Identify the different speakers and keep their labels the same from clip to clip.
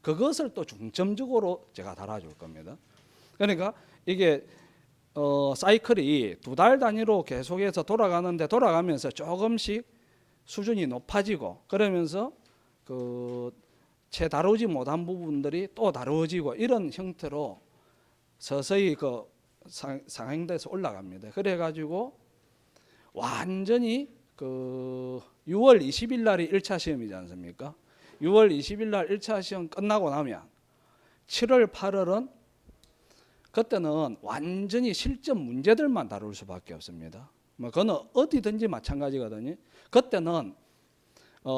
Speaker 1: 그것을 또 중점적으로 제가 달아줄 겁니다. 그러니까 이게 사이클이 2달 단위로 계속해서 돌아가면서 조금씩 수준이 높아지고 그러면서 채 다루지 못한 부분들이 또 다루어지고 이런 형태로 서서히 상행돼서 올라갑니다. 그래가지고 완전히 6월 20일 날이 1차 시험이지 않습니까? 6월 20일 날 1차 시험 끝나고 나면 7월 8월은 그때는 완전히 실전 문제들만 다룰 수밖에 없습니다. 그거는 어디든지 마찬가지거든요. 그때는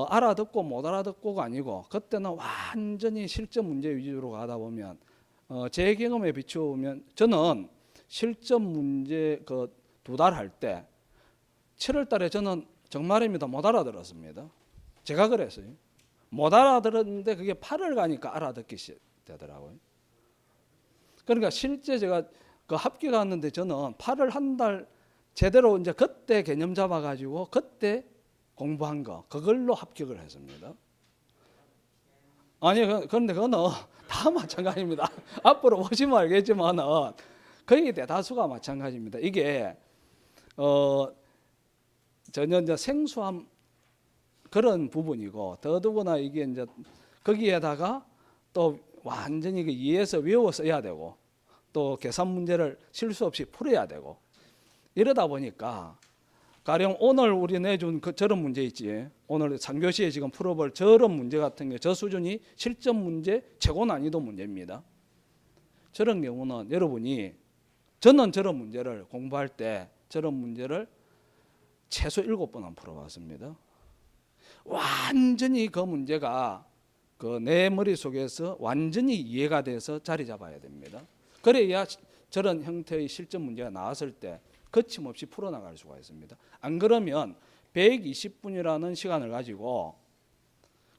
Speaker 1: 알아듣고 못 알아듣고가 아니고 그때는 완전히 실전 문제 위주로 가다 보면 제 경험에 비추면 저는 실전 문제 2달 할 때 7월 달에 저는 정말입니다. 못 알아들었습니다. 제가 그랬어요. 못 알아들었는데 그게 8월 가니까 알아듣기 되더라고요. 그러니까 실제 제가 합격 갔는데 저는 8월 한 달 제대로 이제 그때 개념 잡아가지고 그때 공부한 거 그걸로 합격을 했습니다. 아니 그런데 그거는 다 마찬가지입니다. 앞으로 보시면 알겠지만은 거의 대다수가 마찬가지입니다. 이게 전혀 이제 생소한 그런 부분이고 더더구나 이게 이제 거기에다가 또 완전히 이해해서 외워서 해야 되고 또 계산 문제를 실수 없이 풀어야 되고 이러다 보니까 가령 오늘 우리 내준 저런 문제 있지. 오늘 3교시에 지금 풀어볼 저런 문제 같은 게 저 수준이 실전 문제 최고 난이도 문제입니다. 저런 경우는 여러분이 저는 저런 문제를 공부할 때 저런 문제를 최소 7번은 풀어봤습니다. 완전히 그 문제가 내 머릿속에서 완전히 이해가 돼서 자리 잡아야 됩니다. 그래야 저런 형태의 실전 문제가 나왔을 때 거침없이 풀어나갈 수가 있습니다. 안 그러면 120분이라는 시간을 가지고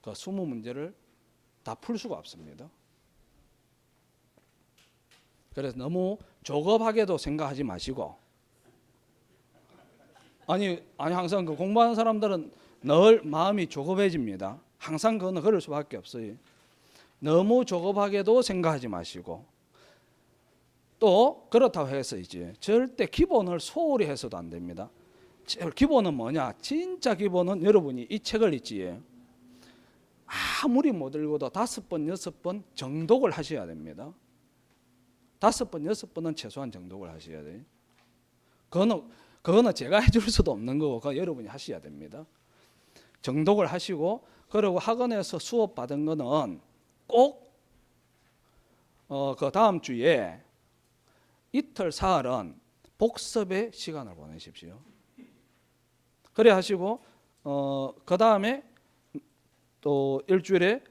Speaker 1: 20문제를 다 풀 수가 없습니다. 그래서 너무 조급하게도 생각하지 마시고 아니 항상 공부하는 사람들은 늘 마음이 조급해집니다. 항상 그거는 그럴 수밖에 없어요. 너무 조급하게도 생각하지 마시고 또 그렇다고 해서 이제 절대 기본을 소홀히 해서도 안 됩니다. 기본은 뭐냐? 진짜 기본은 여러분이 이 책을 읽지 아무리 못 읽어도 5번, 6번 정독을 하셔야 됩니다. 5번, 6번은 최소한 정독을 하셔야 돼요. 그거는 제가 해줄 수도 없는 거고 그거 여러분이 하셔야 됩니다. 정독을 하시고 그리고 학원에서 수업 받은 거는 꼭 그 다음 주에 이틀 사흘은 복습의 시간을 보내십시오. 그래 하시고 그 다음에 또 일주일에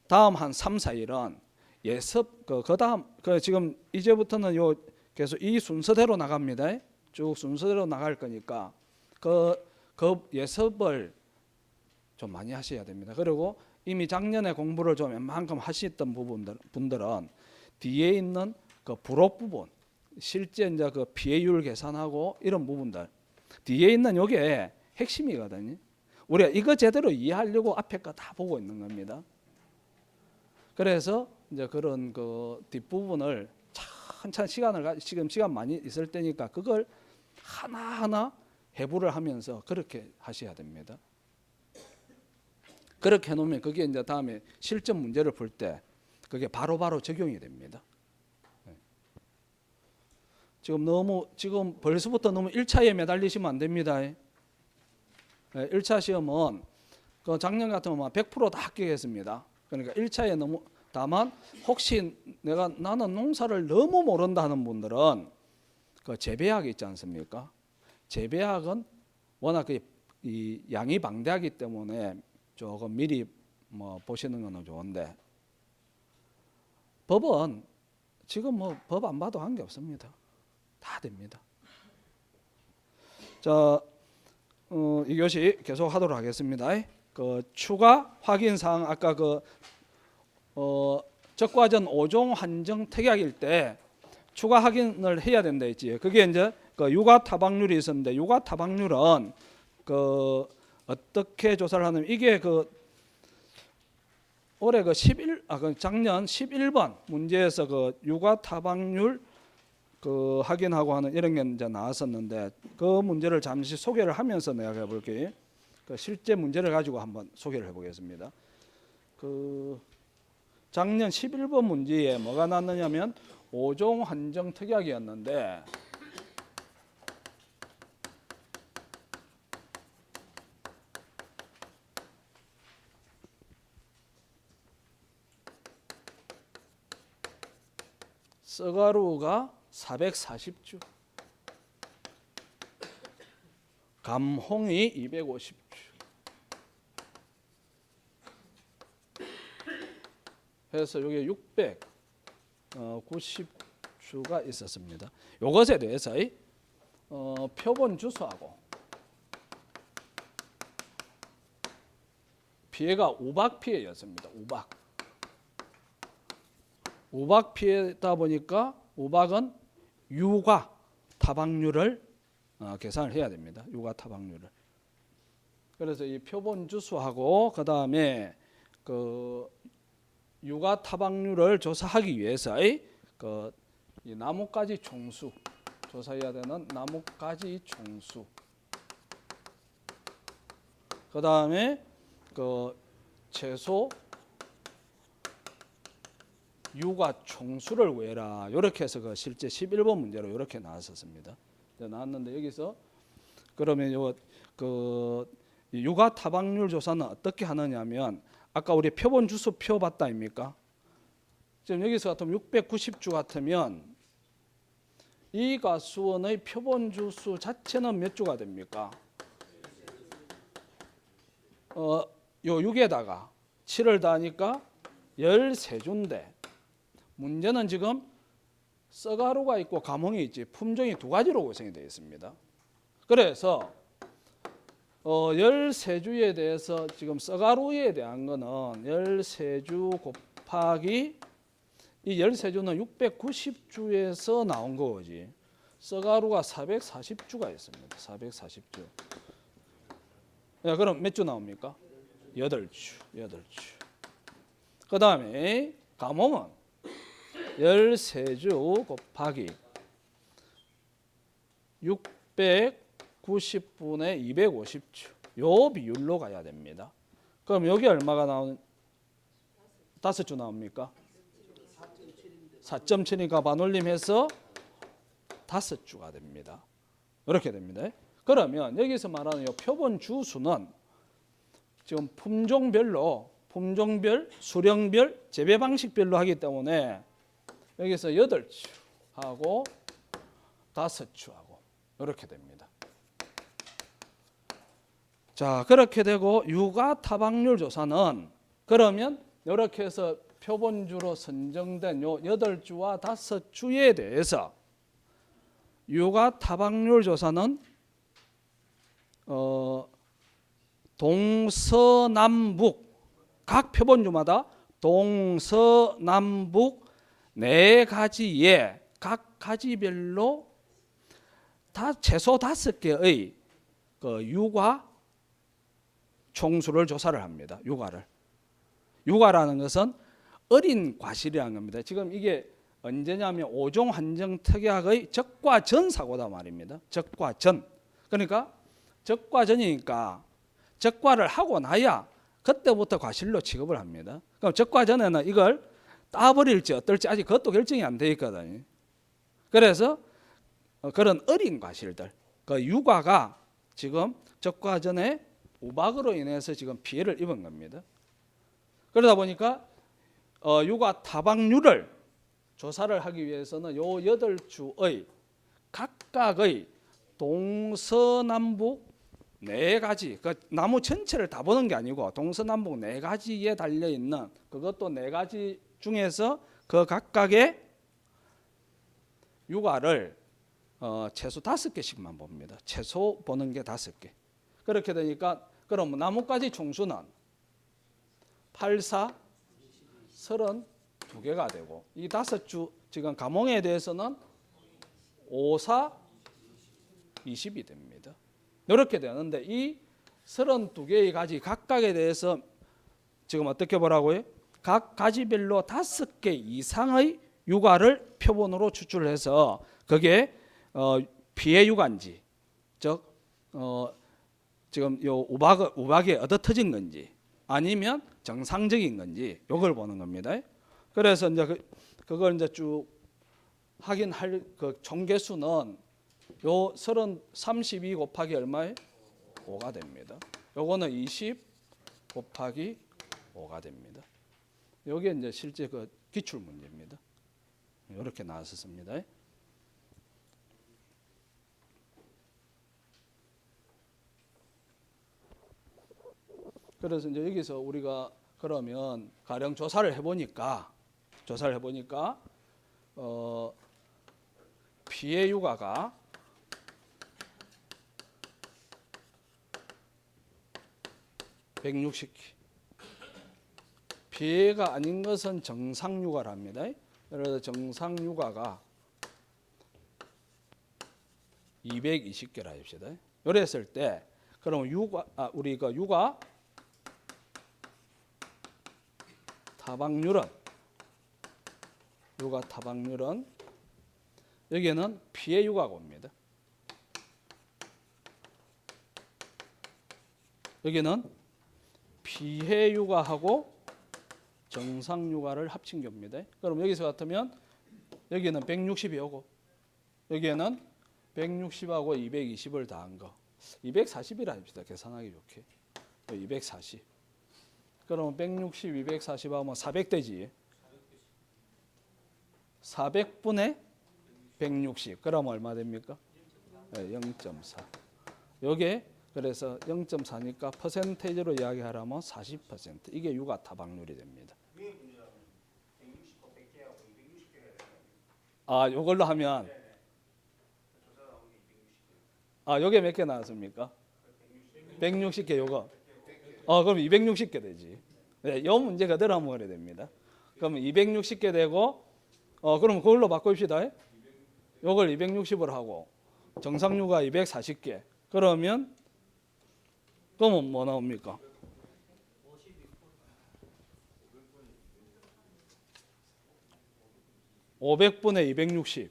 Speaker 1: 다음 한 3, 4일은 예습 그 다음 지금 이제부터는 요 계속 이 순서대로 나갑니다. 쭉 순서대로 나갈 거니까 그 예습을 좀 많이 하셔야 됩니다. 그리고 이미 작년에 공부를 좀 웬만큼 하셨던 분들은 뒤에 있는 그 부록 부분 실제 이제 그 피해율 계산하고 이런 부분들 뒤에 있는 요게 핵심이거든요. 우리가 이거 제대로 이해하려고 앞에 거 다 보고 있는 겁니다. 그래서 이제 그런 그 뒷부분을 천천히 지금 시간 많이 있을 때니까 그걸 하나하나 해부를 하면서 그렇게 하셔야 됩니다. 그렇게 해놓으면 그게 이제 다음에 실전 문제를 풀 때 그게 바로바로 적용이 됩니다. 지금 벌써부터 너무 1차에 매달리시면 안 됩니다. 1차 시험은 그 작년 같으면 100% 다 합격했습니다. 그러니까 1차에 너무 다만 혹시 나는 농사를 너무 모른다 하는 분들은 그 재배학 있지 않습니까? 재배학은 워낙 이 양이 방대하기 때문에 조금 미리 보시는 건 좋은데 법은 지금 법 안 봐도 한 게 없습니다. 다 됩니다. 자, 이 교시 계속 하도록 하겠습니다. 그 추가 확인 사항 아까 적과전 5종 한정 특약일 때 추가 확인을 해야 된다 했지. 그게 이제 그 유가 타박률이 있었는데 유가 타박률은 어떻게 조사를 하냐면 이게 올해 11 작년 11번 문제에서 그 육아 타박률 그 확인하고 하는 이런 게 이제 나왔었는데 그 문제를 잠시 소개를 하면서 내가 해볼게요. 그 실제 문제를 가지고 한번 소개를 해보겠습니다. 그 작년 11번 문제에 뭐가 나왔느냐면 5종 한정 특약이었는데 썩가루가 440주, 감홍이 250주, 해서 이게 690주가 있었습니다. 이것에 대해서 표본 주수하고 피해가 우박 피해였습니다. 우박 피해다 보니까 우박은 육아 타박률을 계산을 해야 됩니다. 육아 타박률을. 그래서 이 표본 주수하고 그 다음에 그 육아 타박률을 조사하기 위해서 이 나뭇가지 총수 조사해야 되는 나뭇가지 총수. 그 다음에 그 채소 육아 총수를 구해라. 이렇게 해서 그 실제 11번 문제로 이렇게 나왔었습니다. 나왔는데 여기서 그러면 그 육아 타박률 조사는 어떻게 하느냐면 아까 우리 표본 주수 표 봤다 아닙니까? 지금 여기서 같으면 690주 같으면 이 가수원의 표본 주수 자체는 몇 주가 됩니까? 요 6에다가 7을 더하니까 13주인데 문제는 지금 썩가루가 있고 감홍이 있지 품종이 두 가지로 구성이 되어 있습니다. 그래서 13주에 대해서 지금 썩가루에 대한 거는 13주 곱하기 이 13주는 690주에서 나온 거지. 썩가루가 440주가 있습니다. 440주. 그럼 몇 주 나옵니까? 8주. 그 다음에 감홍은 13주 곱하기 690분의 250주. 요 비율로 가야 됩니다. 그럼 여기 얼마가 나오는? 5주 나옵니까? 4.7이니까 반올림해서 5주가 됩니다. 이렇게 됩니다. 그러면 여기서 말하는 이 표본 주수는 지금 품종별, 수령별, 재배 방식별로 하기 때문에 여기서 8주 하고 5주 하고 이렇게 됩니다. 자, 그렇게 되고 육아 타박률 조사는 그러면 이렇게 해서 표본주로 선정된 요 8주와 5주에 대해서 육아 타박률 조사는 동서남북 각 표본주마다 동서남북 4가지의 각 가지별로 다 최소 5개의 그 육아 총수를 조사를 합니다. 육아라는 것은 어린 과실이라는 겁니다. 지금 이게 언제냐면 5종 한정 특약의 적과 전 사고다 말입니다. 적과 전. 그러니까 적과 전이니까 적과를 하고 나야 그때부터 과실로 취급을 합니다. 그럼 적과 전에는 이걸 따버릴지 어떨지 아직 그것도 결정이 안 돼 있거든요. 그래서 그런 어린 과실들, 그 육아가 지금 적과 전에 우박으로 인해서 지금 피해를 입은 겁니다. 그러다 보니까 육아 타박률을 조사를 하기 위해서는 요 8주의 각각의 동서남북 4가지, 그 나무 전체를 다 보는 게 아니고 동서남북 4가지에 달려있는 그것도 4가지 중에서 그 각각의 육아를 최소 5개씩만 봅니다. 최소 보는 게 5개. 그렇게 되니까 그럼 나뭇가지 총수는 8, 4, 32개가 되고 이 5주 지금 감홍에 대해서는 5, 4, 20이 됩니다. 이렇게 되는데 이 32개의 가지 각각에 대해서 지금 어떻게 보라고요? 각 가지별로 5개 이상의 유가를 표본으로 추출해서 그게 피해 유가인지, 즉 지금 요 우박이 얻어 터진 건지 아니면 정상적인 건지 요걸 보는 겁니다. 그래서 이제 그걸 이제 쭉 확인할 그 총개수는 요 32 곱하기 얼마에 5가 됩니다. 요거는 20 곱하기 5가 됩니다. 요게 이제 실제 그 기출 문제입니다. 이렇게 나왔었습니다. 그래서 이제 여기서 우리가 그러면 가령 조사를 해보니까 피해 유가가 160기, 피해가 아닌 것은 정상 유가랍니다. 그래서 정상 유가가 220개라 합시다. 이랬을 때 그럼 우리가 유가 타박률은 여기에는 피해 유가가 옵니다. 여기는 피해 유가하고 정상 유가를 합친 겁니다. 그럼 여기서 같으면 여기는 160이 오고 여기에는 160하고 220을 더한 거 240이라 합시다. 계산하기 좋게 240. 그러면 160, 240 하면 400 되지. 400분의 160. 그러면 얼마 됩니까? 0.4. 요게 그래서 0.4니까 퍼센테이지로 이야기하라면 40%. 이게 유가 타박률이 됩니다. 아, 요걸로 하면 요게 몇 개 나왔습니까? 160개 요거. 그럼 260개 되지. 네, 요 문제 그대로 한번 그래야 됩니다. 그러면 260개 되고 그럼 그걸로 바꿉시다. 요걸 260으로 하고 정상유가 240개. 그러면 뭐 나옵니까? 500분의 260.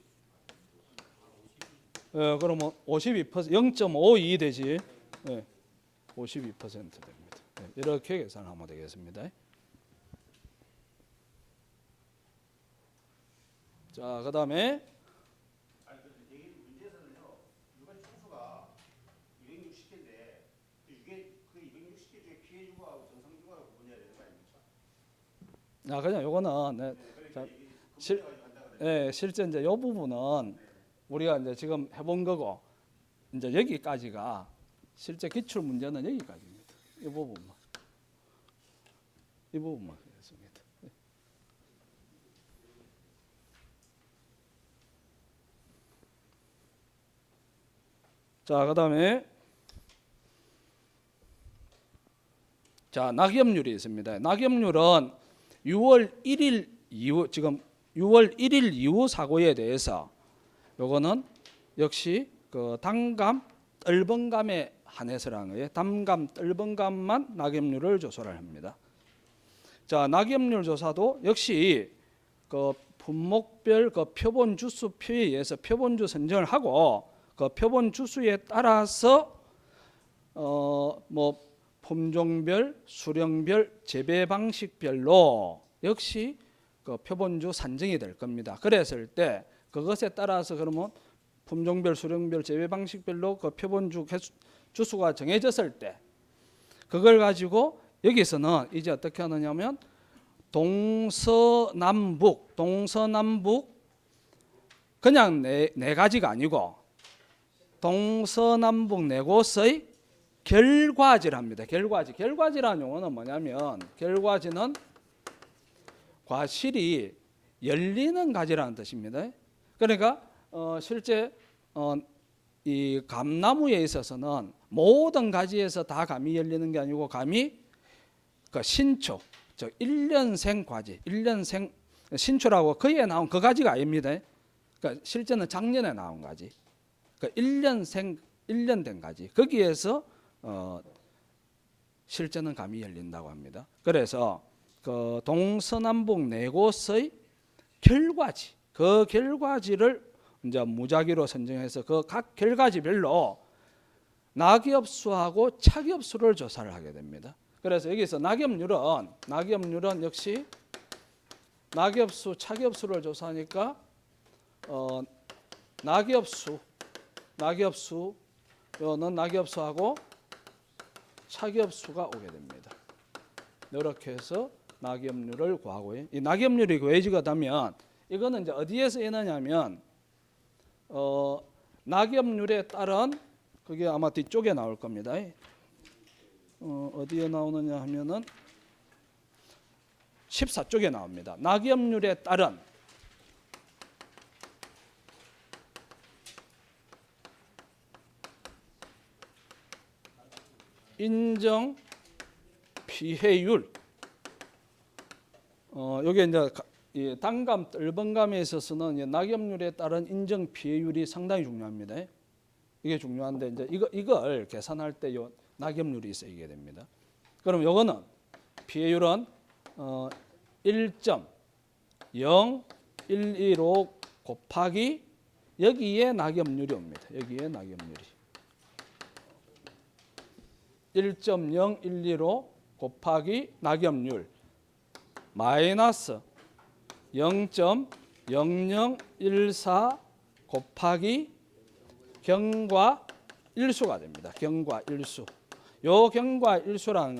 Speaker 1: 그러면 52%, 0.52 되지. 52% 됩니다. 이렇게 계산하면 되겠습니다. 자, 그다음에
Speaker 2: 문제에서는요, 유가 총수가 260개인데 이게 그 260개 중에 피해 유가하고 정상 유가하고 구분해야 되는 거 아닙니까?
Speaker 1: 그냥 요거는 실제 이제 요 부분은 우리가 이제 지금 해본 거고 이제 여기까지가 실제 기출 문제는 여기까지입니다. 이 부분만 하겠습니다. 자, 그다음에 낙엽률이 있습니다. 낙엽률은 6월 1일 이후 지금 6월 1일 이후 사고에 대해서 요거는 역시 그 단감 떫은감에 한해서라는 거예요. 단감 떫은감만 낙엽률을 조사를 합니다. 자, 낙엽률 조사도 역시 그 분목별 그 표본 주수표에 의해서 표본주 선정을 하고 그 표본 주수에 따라서 뭐 품종별, 수령별, 재배 방식별로 역시 그 표본주 산정이 될 겁니다. 그랬을 때 그것에 따라서 그러면 품종별, 수령별, 재배 방식별로 그 표본주 주수가 정해졌을 때 그걸 가지고 여기서는 이제 어떻게 하느냐면 동서남북 그냥 네 가지가 아니고 동서남북 네 곳의 결과지를 합니다. 결과지라는 용어는 뭐냐면 결과지는 과실이 열리는 가지라는 뜻입니다. 그러니까 실제 이 감나무에 있어서는 모든 가지에서 다 감이 열리는 게 아니고 감이 그 신초, 즉 1년생 과지, 1년생 신초라고 그에 나온 그 가지가 아닙니다. 그러니까 실제는 작년에 나온 가지. 그러니까 1년 된 가지. 거기에서 실제는 감이 열린다고 합니다. 그래서 그 동서남북 네 곳의 결과지, 그 결과지를 이제 무작위로 선정해서 그 각 결과지별로 낙엽수하고 착엽수를 조사를 하게 됩니다. 그래서 여기서 낙엽률은 역시 낙엽수, 착엽수를 조사하니까 낙엽수는 낙엽수하고 착엽수가 오게 됩니다. 이렇게 해서 낙엽률을 구하고요. 이 낙엽률이 구해지게 되면 이거는 이제 어디에서 이느냐면 낙엽률에 따른 그게 아마 뒤쪽에 나올 겁니다. 어디에 나오느냐 하면은 14쪽에 나옵니다. 낙엽률에 따른 인정 피해율. 여기 이제 이 단감, 뜰번감에 있어서는 낙엽률에 따른 인정 피해율이 상당히 중요합니다. 이게 중요한데 이제 이걸 계산할 때 요 낙엽률이 쓰이게 됩니다. 그럼 요거는 피해율은 1.0115 곱하기 여기에 낙엽률이 옵니다. 여기에 낙엽률이 1.0115 곱하기 낙엽률 마이너스 0.0014 곱하기 경과일수가 됩니다. 경과일수. 요 경과일수라는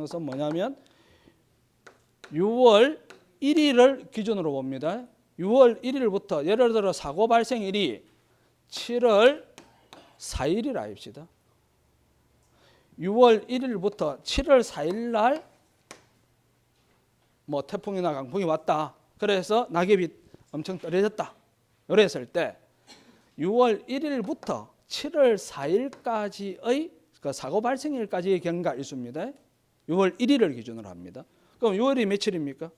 Speaker 1: 것은 뭐냐면 6월 1일을 기준으로 봅니다. 6월 1일부터 예를 들어 사고 발생일이 7월 4일이라 합시다. 6월 1일부터 7월 4일 날 뭐 태풍이나 강풍이 왔다. 그래서 낙엽이 엄청 떨어졌다. 그랬을 때 6월 1일부터 7월 4일까지의 그 사고 발생일까지의 경과일수입니다. 6월 1일을 기준으로 합니다. 그럼 6월이 며칠입니까?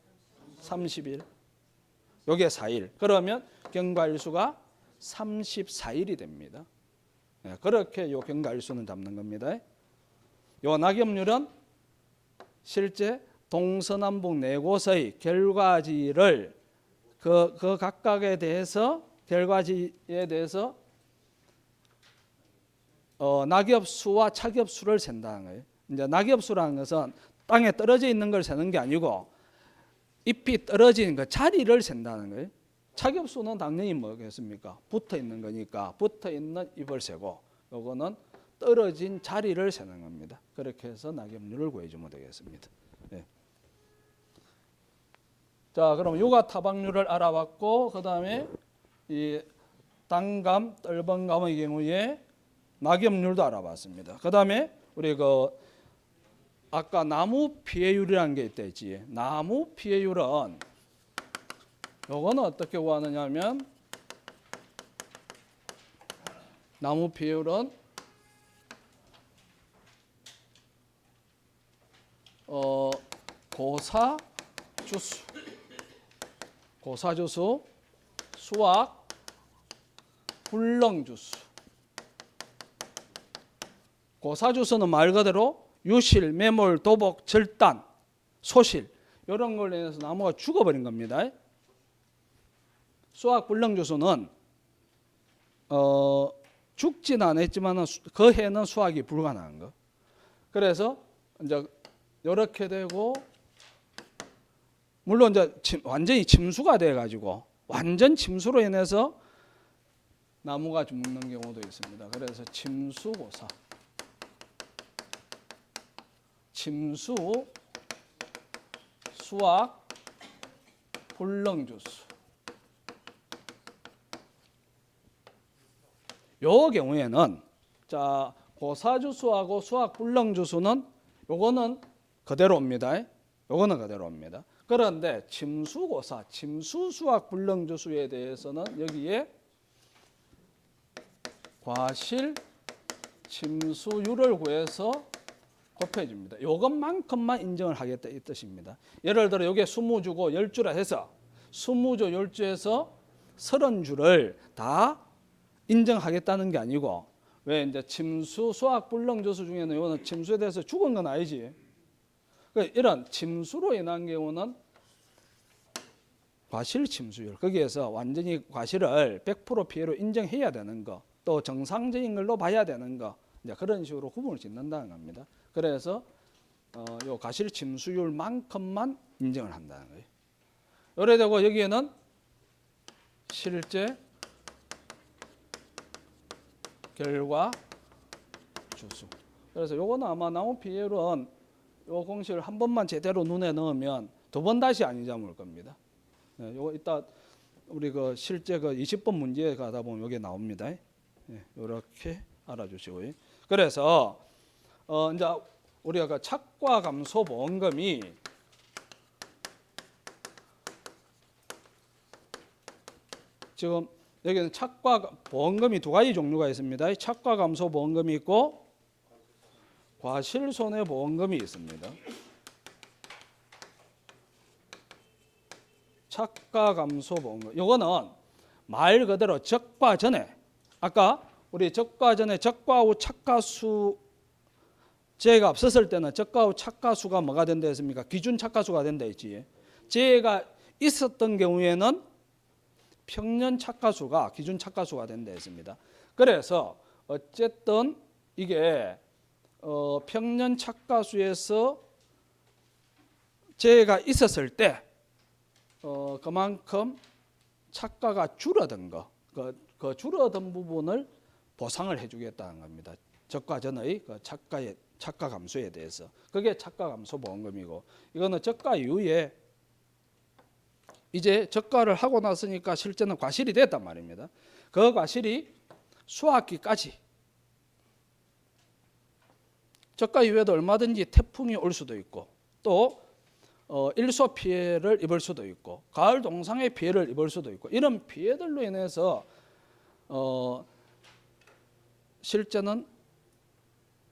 Speaker 1: 30일. 요게 4일. 그러면 경과일수가 34일이 됩니다. 그렇게 요 경과일수는 잡는 겁니다. 요 낙엽률은 실제 동서남북 네 곳의 결과지를 그 각각에 대해서 결과지에 대해서 낙엽수와 착엽수를 센다는 거예요. 이제 낙엽수라는 것은 땅에 떨어져 있는 걸 세는 게 아니고 잎이 떨어진 그 자리를 센다는 거예요. 착엽수는 당연히 뭐겠습니까? 붙어 있는 거니까 붙어 있는 잎을 세고 요거는 떨어진 자리를 세는 겁니다. 그렇게 해서 낙엽률을 구해주면 되겠습니다. 네. 자, 그럼 육아 타박률을 알아봤고 그 다음에 이 단감, 뜰번감의 경우에 낙엽률도 알아봤습니다. 그 다음에 우리 아까 나무 피해율이라는 게 있다 했지. 나무 피해율은 요거는 어떻게 구하느냐면 나무 피해율은 고사주수, 수학, 불능주수. 고사주수는 말 그대로 유실, 매몰, 도복, 절단, 소실 이런 걸로 인해서 나무가 죽어버린 겁니다. 수학 불능주수는 죽지는 않았지만 그 해는 수확이 불가능한 거. 그래서 이제 이렇게 되고 물론 이제 완전히 침수가 돼 가지고 완전 침수로 인해서 나무가 죽는 경우도 있습니다. 그래서 침수고사, 침수, 수학, 불능주수. 요 경우에는 자 고사주수하고 수학 불능주수는 요거는 그대로입니다. 요거는 그대로입니다. 그런데 침수고사, 침수수학 불능주수에 대해서는 여기에 과실 침수율을 구해서 곱해줍니다. 요것만큼만 인정을 하겠다 이 뜻입니다. 예를 들어 요게 20주고 10주라 해서 20주 10주에서 30주를 다 인정하겠다는 게 아니고 왜 이제 침수 수학 불능주수 중에는 요거는 침수에 대해서 죽은 건 아니지. 이런 침수로 인한 경우는 과실 침수율, 거기에서 완전히 과실을 100% 피해로 인정해야 되는 거, 또 정상적인 걸로 봐야 되는 거, 이제 그런 식으로 구분을 짓는다는 겁니다. 그래서 요 과실 침수율만큼만 인정을 한다는 거예요. 요래 되고 여기에는 실제 결과 주수. 그래서 요거는 아마 나온 비율은 요 공식을 한 번만 제대로 눈에 넣으면 두 번 다시 안 잊어먹을 겁니다. 네, 요거 이따 우리 그 실제 그 20번 문제에 가다 보면 요게 나옵니다. 네, 요렇게 알아주시고요. 그래서 이제 우리가 그 착과 감소 보험금이 지금 여기는 착과 보험금이 두 가지 종류가 있습니다. 착과 감소 보험금이 있고 과실 손해 보험금이 있습니다. 착과 감소 보험금. 요거는 말 그대로 적과 전에 아까 우리 적과 전에 적과 후 착가수 재해가 없었을 때는 적과 후 착가수가 뭐가 된다 했습니까? 기준 착가수가 된다 했지. 재해가 있었던 경우에는 평년 착가수가 기준 착가수가 된다 했습니다. 그래서 어쨌든 이게 평년 착가수에서 재해가 있었을 때 그만큼 착가가 줄어든 거, 그 줄어든 부분을 보상을 해주겠다는 겁니다. 적과 전의 그 착가 감소에 대해서 그게 착가 감소 보험금이고, 이거는 적가 이후에 이제 적가를 하고 났으니까 실제는 과실이 됐단 말입니다. 그 과실이 수학기까지 적가 이후에도 얼마든지 태풍이 올 수도 있고 또 일소 피해를 입을 수도 있고 가을 동상의 피해를 입을 수도 있고 이런 피해들로 인해서 실제는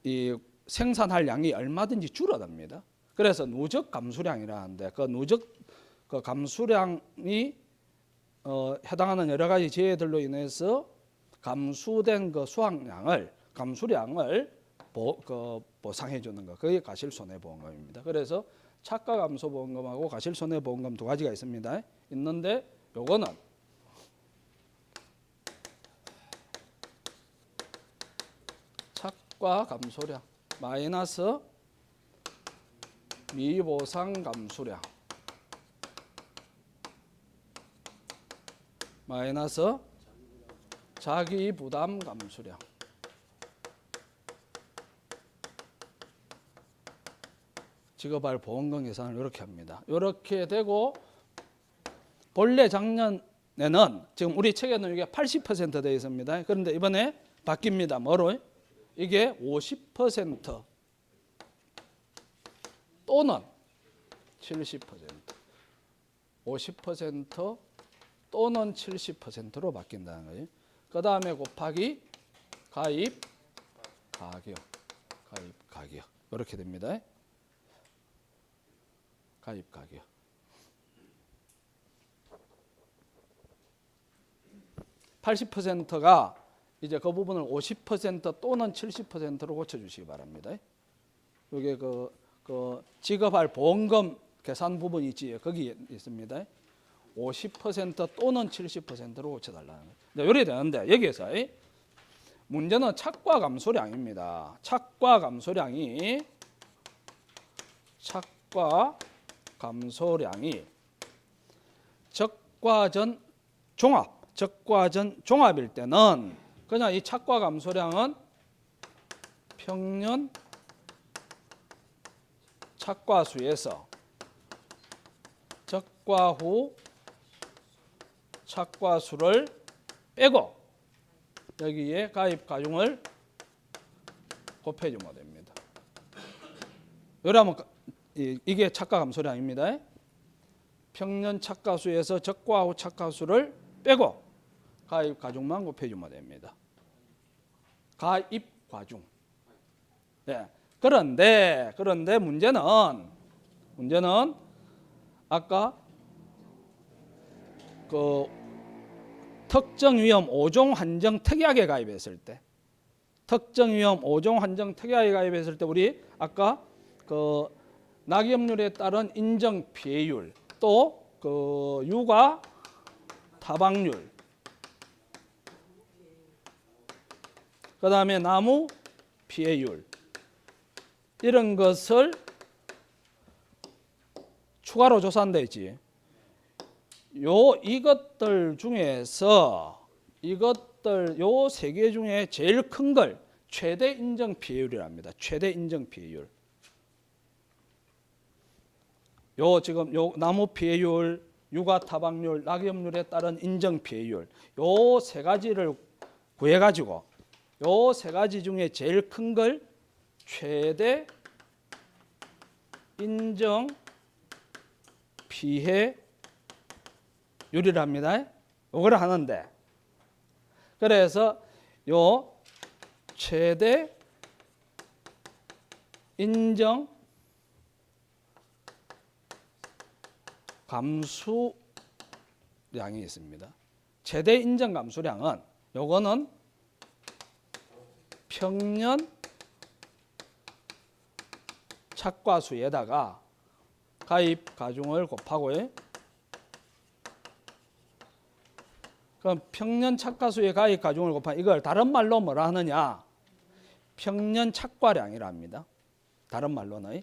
Speaker 1: 이 생산할 양이 얼마든지 줄어듭니다. 그래서 누적 감수량이라는데 그 누적 그 감수량이 해당하는 여러 가지 재해들로 인해서 감수된 그 수확량을 감수량을 보상해 주는 거, 그게 과실손해보험금입니다. 그래서 착가 감소 보험금하고 과실손해보험금 두 가지가 있습니다. 있는데 요거는 착과 감소량 마이너스 미보상 감수량 마이너스 자기 부담 감수량 지급할 보험금 계산을 이렇게 합니다. 이렇게 되고 본래 작년에는 지금 우리 책에는 이게 80% 되어 있습니다. 그런데 이번에 바뀝니다. 뭐로? 이게 50% 또는 70% 50% 또는 70%로 바뀐다는 거예요. 그 다음에 곱하기 가입 가격 이렇게 됩니다. 가입 가격. (80%가) 이제 그 부분을 50% 또는 70%로 고쳐주시기 바랍니다. 이게 그 지급할 보험금 계산 부분이 있지, 거기 있습니다. 50% 또는 70%로 고쳐달라는 거예요. 요래 되는데 여기에서 문제는 착과 감소량입니다. 착과 감소량이 적과전 종합일 때는 그냥 이 착과 감소량은 평년 착과수에서 적과 후 착과수를 빼고 여기에 가입 가중을 곱해주면 됩니다. 이러면 이게 착과 감소량입니다. 평년 착과수에서 적과 후 착과수를 빼고 가입 가중만 곱해주면 됩니다. 가입 과중. 네. 그런데 문제는 아까 그 특정 위험 5종 한정 특약에 가입했을 때, 특정 위험 5종 한정 특약에 가입했을 때 우리 아까 그 낙엽률에 따른 인정 피해율, 또 그 유가 타박률, 그 다음에 나무 피해율, 이런 것을 추가로 조사한다지. 이것들 중에서 요 세 개 중에 제일 큰 걸 최대 인정 피해율이랍니다. 최대 인정 피해율. 지금 나무 피해율, 유가 타박률, 낙엽률에 따른 인정 피해율, 요 세 가지를 구해 가지고 요 세 가지 중에 제일 큰 걸 최대 인정 피해율이랍니다. 요거를 하는데, 그래서 요 최대 인정 감수량이 있습니다. 최대 인정 감수량은 요거는 평년 착과수에다가 가입 가중을 곱하고, 그럼 평년 착과수의 가입 가중을 곱한 이걸 다른 말로 뭐라 하느냐? 평년 착과량이랍니다. 다른 말로는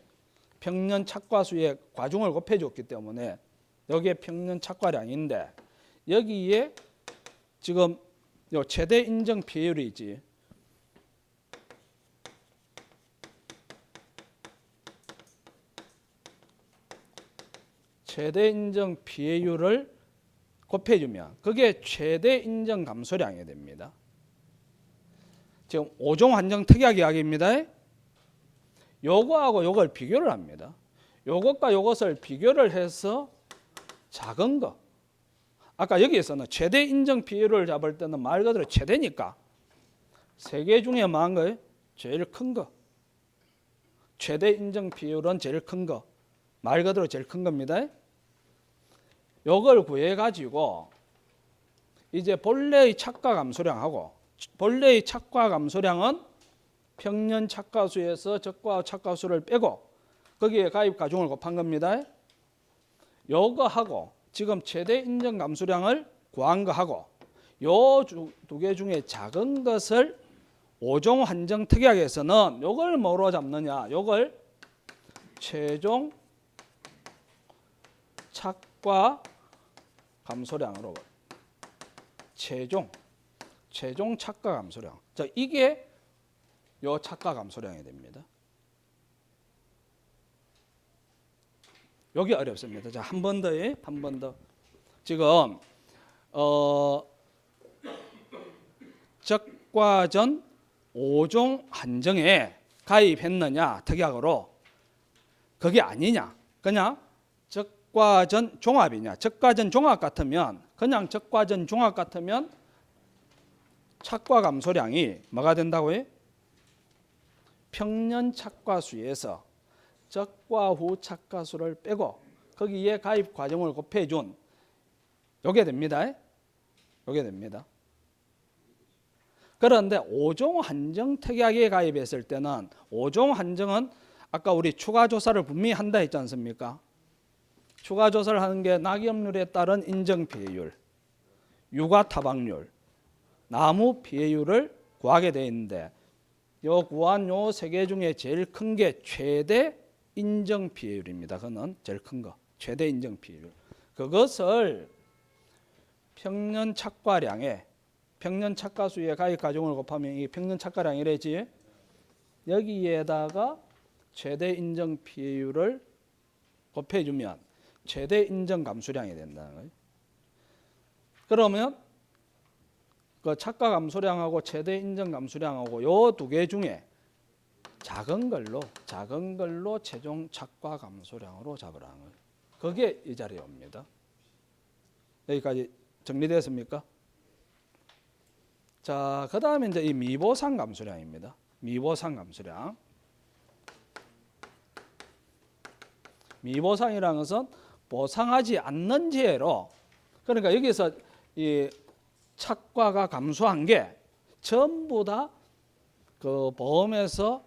Speaker 1: 평년 착과수의 과중을 곱해줬기 때문에 여기에 평년 착과량인데, 여기에 지금 요 최대 인정 피해율이지. 최대 인정 피해율을 곱해주면 그게 최대 인정 감소량이 됩니다. 지금 5종 환경 특약 이야기입니다. 요거하고 요걸 비교를 합니다. 요것과 요것을 비교를 해서 작은 거. 아까 여기에서는 최대 인정 피해율을 잡을 때는 말 그대로 최대니까 세 개 중에 뭐한 거예요? 제일 큰 거. 최대 인정 피해율은 제일 큰 거. 말 그대로 제일 큰 겁니다. 요걸 구해 가지고 이제 본래의 착과 감소량하고, 본래의 착과 감소량은 평년 착과수에서 적과 착과수를 빼고 거기에 가입 가중을 곱한 겁니다. 요거하고 지금 최대 인정 감소량을 구한 거하고 요 두 개 중에 작은 것을 5종 환정 특약에서는 요걸 뭐로 잡느냐? 요걸 최종 착과 감소량으로, 최종 착과 감소량. 자, 이게 요 착과 감소량이 됩니다. 여기 어렵습니다. 자, 한 번 더. 지금 적과전 5종 한정에 가입했느냐 특약으로, 그게 아니냐, 그냥 적과전 종합이냐. 적과전 종합 같으면, 그냥 적과전 종합 같으면 착과 감소량이 뭐가 된다고요? 평년 착과수에서 적과 후 착과수를 빼고 거기에 가입 과정을 곱해준 요게 됩니다. 요게 됩니다. 그런데 5종 한정 특약에 가입했을 때는 5종 한정은 아까 우리 추가 조사를 분명히 한다 했지 않습니까? 추가 조사를 하는 게 낙엽률에 따른 인정 피해율, 유가 타박률, 나무 피해율을 구하게 돼 있는데, 요 구한 요 세 개 중에 제일 큰 게 최대 인정 피해율입니다. 그거는 제일 큰 거, 최대 인정 피해율. 그것을 평년 착과량에, 평년 착과수의 가입 가중을 곱하면 이 평년 착과량이래지. 여기에다가 최대 인정 피해율을 곱해주면 최대 인정 감소량이 된다는 거예요. 그러면 그 착과 감소량하고 최대 인정 감소량하고 요 두 개 중에 작은 걸로 최종 착과 감소량으로 잡으라는 거예요. 그게 이 자리에 옵니다. 여기까지 정리됐습니까? 자, 그 다음에 이제 이 미보상 감소량입니다. 미보상 감소량. 미보상이라는 것은 보상하지 않는 죄로, 그러니까 여기서 이 착과가 감소한 게 전부 다 그 보험에서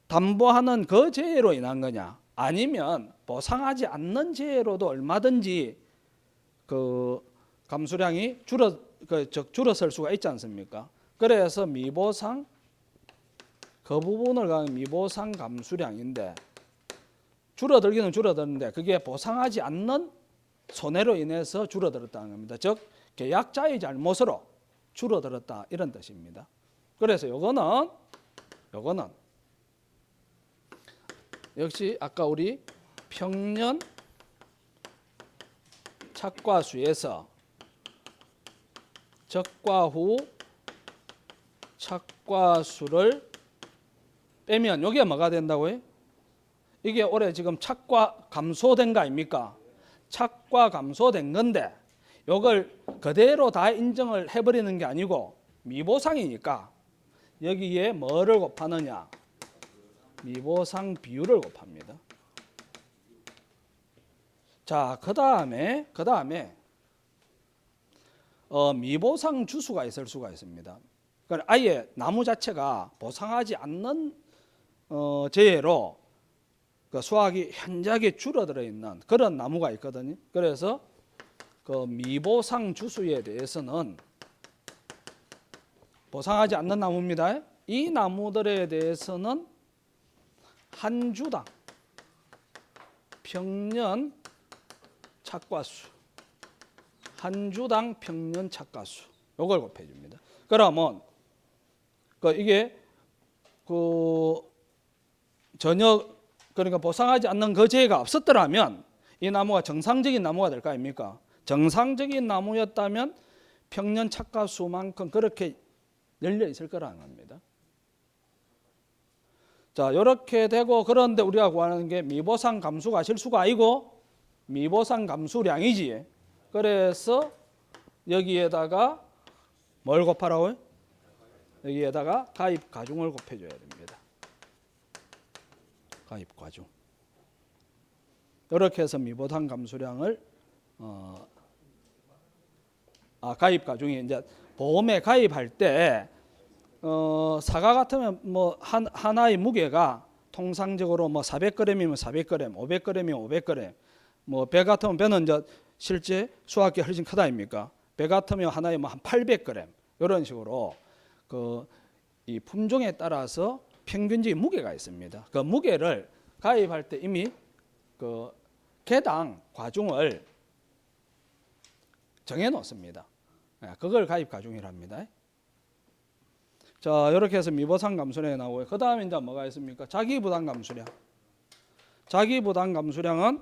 Speaker 1: 담보하는 그 죄로 인한 거냐, 아니면 보상하지 않는 재해로도 얼마든지 그 감수량이 줄어설 수가 있지 않습니까? 그래서 미보상 그 부분을 가면 미보상 감수량인데 줄어들기는 줄어드는데 그게 보상하지 않는 손해로 인해서 줄어들었다는 겁니다. 즉 계약자의 잘못으로 줄어들었다 이런 뜻입니다. 그래서 요거는 역시 아까 우리 평년 착과수에서 적과 후 착과수를 빼면 이게 뭐가 된다고요? 이게 올해 지금 착과 감소된 거 아닙니까? 착과 감소된 건데 이걸 그대로 다 인정을 해버리는 게 아니고 미보상이니까 여기에 뭐를 곱하느냐? 미보상 비율을 곱합니다. 자, 그 다음에 미보상 주수가 있을 수가 있습니다. 그러니까 아예 나무 자체가 보상하지 않는 재해로 그 수확이 현저하게 줄어들어 있는 그런 나무가 있거든요. 그래서 그 미보상 주수에 대해서는 보상하지 않는 나무입니다. 이 나무들에 대해서는 한 주당 평년 착과수, 한 주당 평년 착과수 요걸 곱해줍니다. 그러면 이게 전혀 그러니까 보상하지 않는 그 재해가 없었더라면 이 나무가 정상적인 나무가 될 거 아닙니까? 정상적인 나무였다면 평년 착과수만큼 그렇게 열려 있을 거라는 겁니다. 자, 이렇게 되고 그런데 우리가 구하는 게 미보상 감수가 실수가 아니고 미보상 감수량이지. 그래서 여기에다가 뭘 곱하라고요? 여기에다가 가입 가중을 곱해줘야 됩니다. 가입 가중. 이렇게 해서 미보상 감수량을 가입 가중이 이제 보험에 가입할 때 사과 같으면 뭐 하나의 무게가 통상적으로 뭐 400g이면 400g, 500g이면 500g, 뭐 배 같으면 배는 이제 실제 수확이 훨씬 크다 아닙니까? 배 같으면 하나에 뭐 한 800g 이런 식으로 이 품종에 따라서 평균적인 무게가 있습니다. 그 무게를 가입할 때 이미 그 개당 과중을 정해 놓습니다. 그걸 가입 과중이랍니다. 자, 이렇게 해서 미보상 감수량이 나오고요. 그 다음에 이제 뭐가 있습니까? 자기 부담 감수량. 자기 부담 감수량은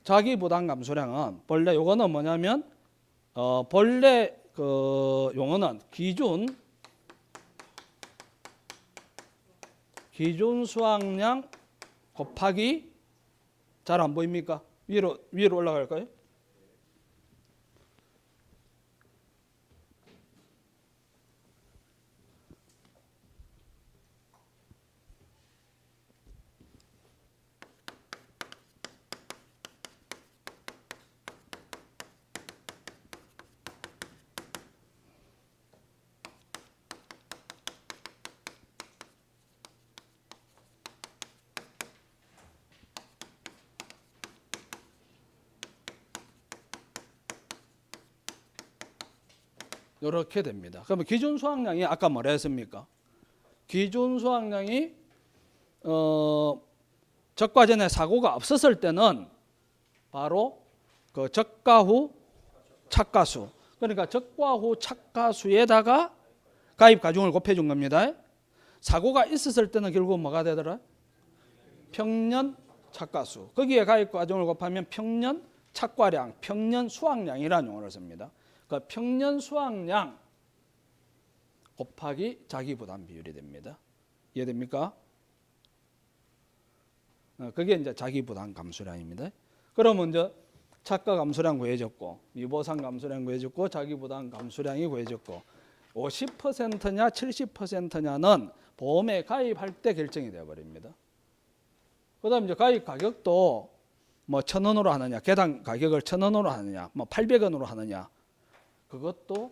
Speaker 1: 자기 부담 감수량은 본래 요거는 뭐냐면 본래 그 용어는 기준 수확량 곱하기 잘 안 보입니까? 위로 올라갈까요? 이렇게 됩니다. 그러면 기준 수확량이 아까 뭐라 했습니까? 기준 수확량이 적과 전에 사고가 없었을 때는 바로 그 적과 후 착과수. 그러니까 적과 후 착과수에다가 가입 가중을 곱해준 겁니다. 사고가 있었을 때는 결국 뭐가 되더라? 평년 착과수. 거기에 가입 가중을 곱하면 평년 착과량, 평년 수확량이라는 용어를 씁니다. 그 평년 수확량 곱하기 자기 부담 비율이 됩니다. 이해됩니까? 그게 이제 자기 부담 감수량입니다. 그러면 이제 착과 감수량 구해졌고 미보상 감수량 구해졌고 자기 부담 감수량이 구해졌고 50%냐 70%냐는 보험에 가입할 때 결정이 되어 버립니다. 그다음 이제 가입 가격도 뭐 1,000원으로 하느냐, 개당 가격을 1,000원으로 하느냐, 뭐 800원으로 하느냐, 그것도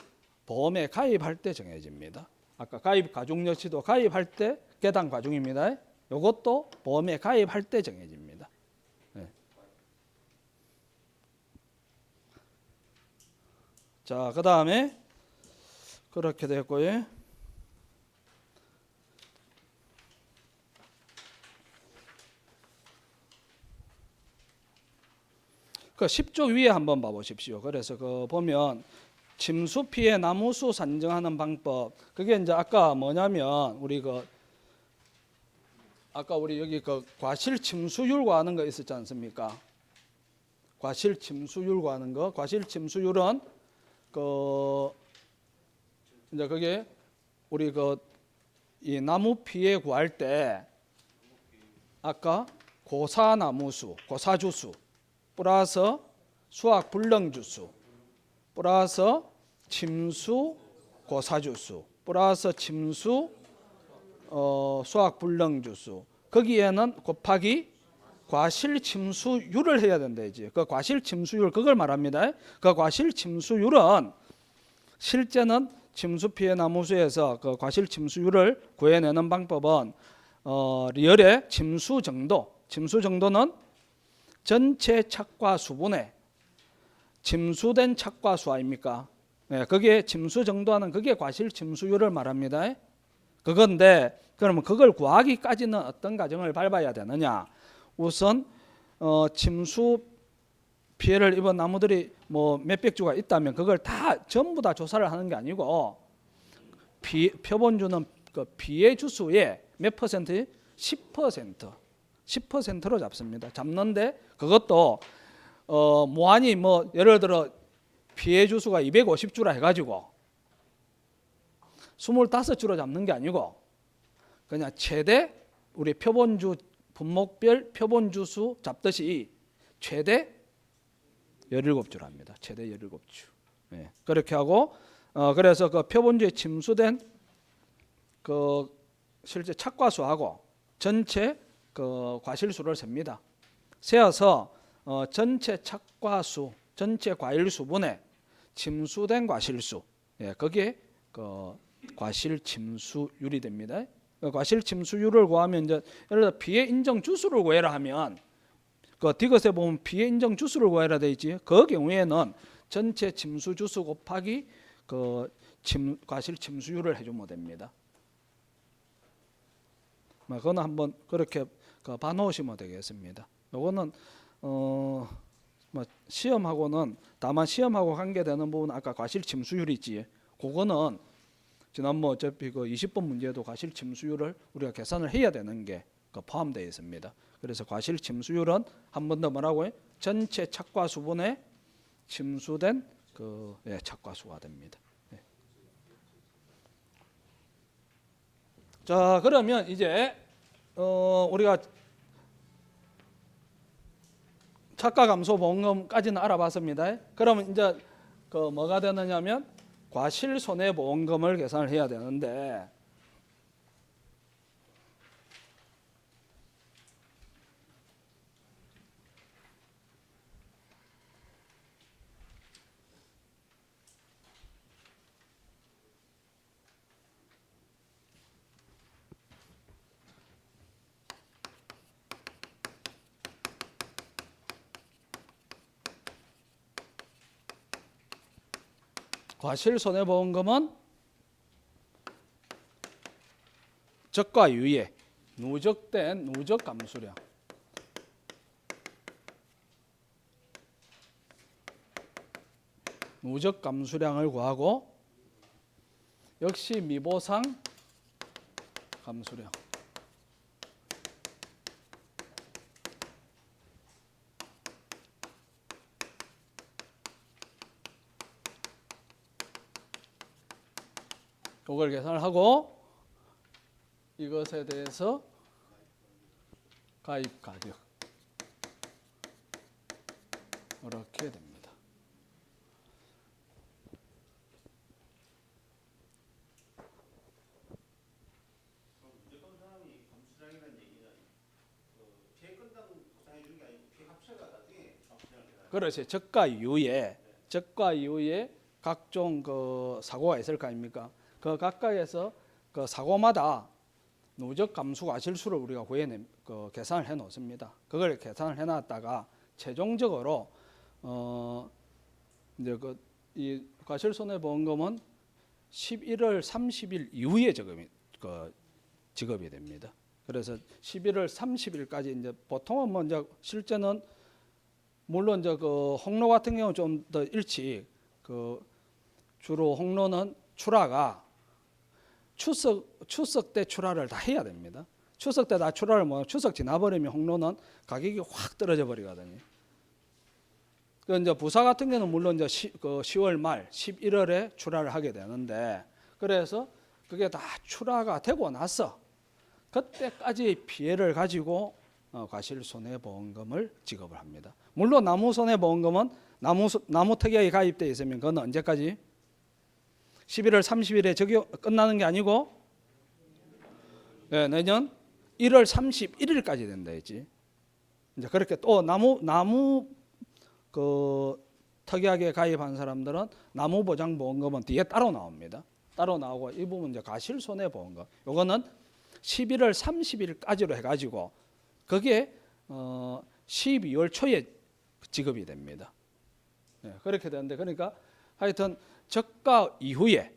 Speaker 1: 보험에 가입할 때 정해집니다. 아까 가입 과중 역시도 가입할 때 계단 과중입니다. 이것도 보험에 가입할 때 정해집니다. 네. 자, 그 다음에 그렇게 됐고요. 그 10조 위에 한번 봐보십시오. 그래서 그 보면 침수 피해 나무수 산정하는 방법. 그게 이제 아까 뭐냐면 우리 아까 우리 여기 과실 침수율과 하는 거 있었지 않습니까? 과실 침수율과 하는 거. 과실 침수율은 이제 그게 우리 이 나무 피해 구할 때 아까 고사나무수, 고사주수 플러스 수학 불능주수 플러스 침수 고사주수 플러스 침수 수학 불능주수 거기에는 곱하기 과실 침수율을 해야 된다지. 그 과실 침수율 그걸 말합니다. 그 과실 침수율은 실제는 침수 피해 나무수에서 그 과실 침수율을 구해내는 방법은 리얼의 침수 정도는 전체 착과 수분의 침수된 착과 수 아닙니까? 네, 그게 침수 정도하는 그게 과실 침수율을 말합니다. 그건데 그러면 그걸 구하기까지는 어떤 과정을 밟아야 되느냐? 우선 침수 피해를 입은 나무들이 뭐 몇백 주가 있다면 그걸 다 전부 다 조사를 하는 게 아니고 표본주는 그 피해 주수의 몇 퍼센트? 10%로 잡습니다. 잡는데 그것도 무한히 뭐 예를 들어 피해 주수가 250주라 해가지고 25주로 잡는 게 아니고 그냥 최대 우리 표본주 분목별 표본주수 잡듯이 최대 17주랍니다. 최대 17주. 네. 그렇게 하고 그래서 그 표본주에 침수된 그 실제 착과수하고 전체 그 과실수를 셉니다. 세어서 전체 착과수, 전체 과일 수분에 침수된 과실수, 예, 그게 그 과실 침수율이 됩니다. 그 과실 침수율을 구하면 이제 예를 들어 피해 인정 주수를 구해라 하면 그 디귿에 보면 피해 인정 주수를 구해라 돼 있지. 그 경우에는 전체 침수 주수 곱하기 그 과실 침수율을 해주면 됩니다. 그거는 한번 그렇게 봐놓으시면 되겠습니다. 요거는 뭐 시험하고는 다만 시험하고 관계되는 부분 아까 과실 침수율이 있지. 그거는 지난번 어차피 그 20번 문제도 과실 침수율을 우리가 계산을 해야 되는 게 포함되어 있습니다. 그래서 과실 침수율은 한 번 더 뭐라고요? 전체 착과 수분에 침수된 착과 수가 됩니다. 네. 자, 그러면 이제 우리가 착과 감소 보험금까지는 알아봤습니다. 그러면 이제 뭐가 되느냐면 과실 손해 보험금을 계산을 해야 되는데 과실 손해 보험금은 적과 유예, 누적된 누적 감수량. 누적 감수량을 구하고 역시 미보상 감수량. 이걸 계산을 하고 이것에 대해서 가입 가격 이렇게 됩니다.
Speaker 2: 무조건 사람이 감수량이라는 얘기는 피해 건당 보상해 주는 게 아니고 피해 합체가 나중에 감수량을 계산하는
Speaker 1: 그렇지. 적과 이후에 각종 그 사고가 있을 거 아닙니까? 그 각각에서 그 사고마다 누적 감수 과실수를 우리가 계산을 해 놓습니다. 그걸 계산을 해 놨다가 최종적으로 이제 이 과실손해보험금은 11월 30일 이후에 지급이 됩니다. 그래서 11월 30일까지 이제 보통은 먼저 실제는 물론 이제 그 홍로 같은 경우 좀 더 일찍 주로 홍로는 출하가 추석 때 출하를 다 해야 됩니다. 추석 때 다 출하를 추석 지나버리면 홍로는 가격이 확 떨어져 버리거든요. 그 이제 부사 같은 경우는 물론 이제 10월 말 11월에 출하를 하게 되는데 그래서 그게 다 출하가 되고 나서 그때까지 피해를 가지고 과실손해보험금을 지급을 합니다. 물론 나무손해보험금은 나무 특약이 가입되어 있으면 그건 언제까지? 11월 30일에 적용 끝나는 게 아니고 내년 1월 31일까지 된다 했지. 이제 그렇게 또 나무 그 특약에 가입한 사람들은 나무보장보험금은 뒤에 따로 나옵니다. 따로 나오고 이 부분 이제 과실손해보험금. 요거는 11월 30일까지로 해가지고 그게 12월 초에 지급이 됩니다. 그렇게 되는데 그러니까 하여튼 적가 이후에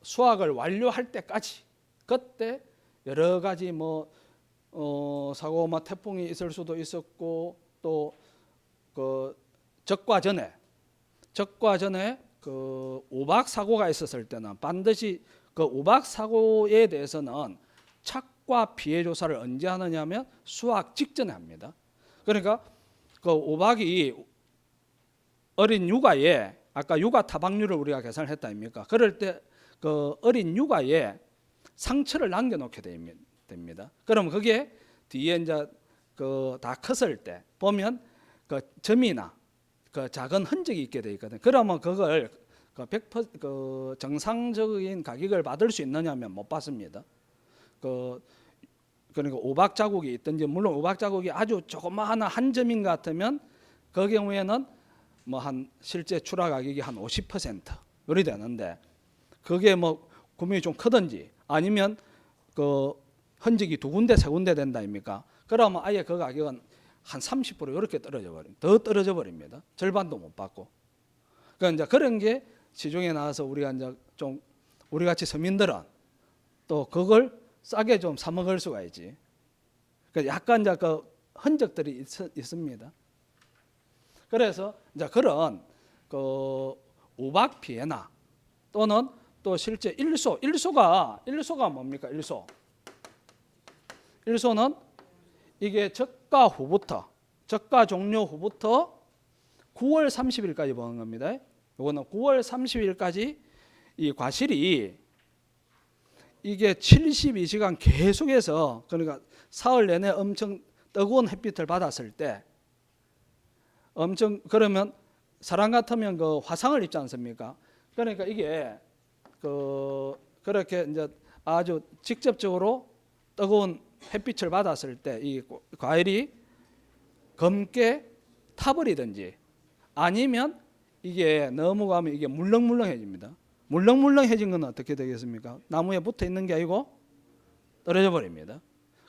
Speaker 1: 수확을 완료할 때까지 그때 여러 가지 사고 태풍이 있을 수도 있었고 또 그 적과 전에 그 오박 사고가 있었을 때는 반드시 그 오박 사고에 대해서는 착과 피해 조사를 언제 하느냐면 수확 직전에 합니다. 그러니까 그 오박이 어린 육아에 아까 육아 타박률을 우리가 계산을 했다 아닙니까? 그럴 때 그 어린 육아에 상처를 남겨놓게 됩니다. 그럼 그게 뒤에 이제 다 컸을 때 보면 그 점이나 그 작은 흔적이 있게 돼 있거든. 그러면 그걸 100% 정상적인 가격을 받을 수 있느냐면 못 받습니다. 그러니까 오박 자국이 있든지 물론 오박 자국이 아주 조그마한 한 점인 것 같으면 그 경우에는 한 실제 출하 가격이 한 50% 요리 되는데 그게 구멍이 좀 크든지 아니면 그 흔적이 두 군데 세 군데 된다 아닙니까? 그러면 아예 그 가격은 한 30% 이렇게 더 떨어져 버립니다. 절반도 못 받고. 그러니까 이제 그런 게 시중에 나와서 우리가 이제 좀 우리 같이 서민들은 또 그걸 싸게 좀 사 먹을 수가 있지. 그러니까 약간 이제 그 흔적들이 있습니다. 그래서 이제 그런 그 오박 피해나 또는 또 실제 일소가 뭡니까? 일소는 이게 적가 종료 후부터 9월 30일까지 보는 겁니다. 이거는 9월 30일까지 이 과실이 이게 72시간 계속해서 그러니까 사흘 내내 엄청 뜨거운 햇빛을 받았을 때 엄청 그러면 사람 같으면 그 화상을 입지 않습니까? 그러니까 이게 그렇게 이제 아주 직접적으로 뜨거운 햇빛을 받았을 때 이 과일이 검게 타버리든지 아니면 이게 너무 가면 이게 물렁물렁해집니다. 물렁물렁해진 건 어떻게 되겠습니까? 나무에 붙어 있는 게 아니고 떨어져 버립니다.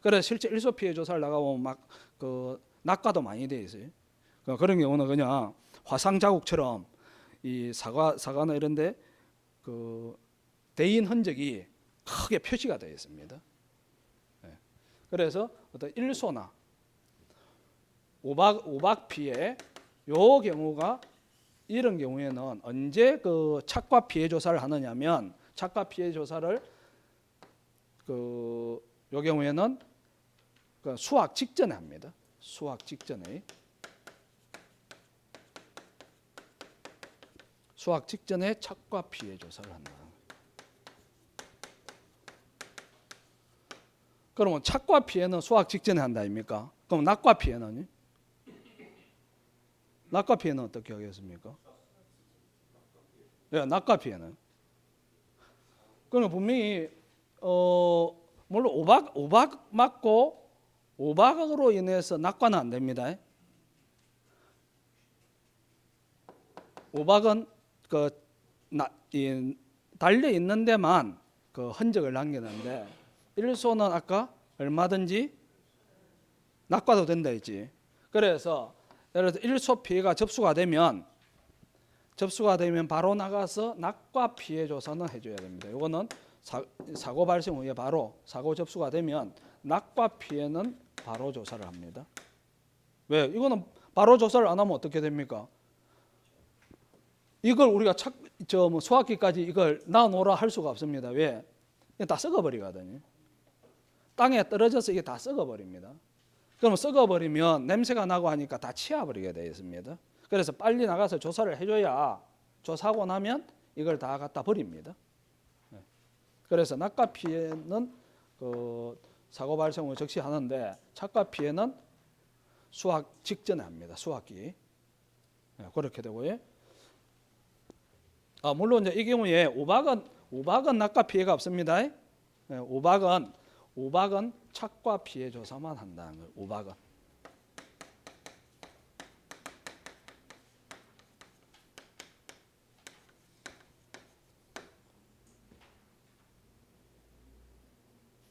Speaker 1: 그래서 실제 일소 피해 조사를 나가보면 낙과도 많이 돼 있어요. 그런 경우는 그냥 화상 자국처럼 이 사과나 이런데 대인 흔적이 크게 표시가 되어 있습니다. 그래서 어떤 일소나 오박 피해 요 경우가 이런 경우에는 언제 그 착과 피해 조사를 하느냐면 착과 피해 조사를 요 경우에는 수확 직전에 합니다. 수확 직전에 착과 피해 조사를 한다. 그러면 착과 피해는 수확 직전에 한다 아닙니까? 그럼 낙과 피해는? 낙과 피해는 어떻게 하겠습니까? 낙과 피해는. 그러면 분명히 물론 오박 맞고 오박으로 인해서 낙과는 안 됩니다. 우박은 달려 있는 데만 그 흔적을 남기는데 일소는 아까 얼마든지 낙과도 된다 했지. 그래서 예를 들어 일소 피해가 접수가 되면 바로 나가서 낙과 피해 조사는 해줘야 됩니다. 이거는 사고 발생 후에 바로 사고 접수가 되면 낙과 피해는 바로 조사를 합니다. 왜? 이거는 바로 조사를 안 하면 어떻게 됩니까? 이걸 우리가 소화기까지 이걸 놔놓으라 할 수가 없습니다. 왜? 다 썩어버리거든요. 땅에 떨어져서 이게 다 썩어버립니다. 그럼 썩어버리면 냄새가 나고 하니까 다 치워버리게 되어 있습니다. 그래서 빨리 나가서 조사를 해줘야 조사하고 나면 이걸 다 갖다 버립니다. 그래서 낙과 피해는 그 사고 발생 후 즉시 하는데 착과 피해는 수확 직전에 합니다. 수확기. 그렇게 되고요. 물론 이제 이 경우에 우박은 낙과 피해가 없습니다. 우박은 착과 피해 조사만 한다는 거예요. 우박은.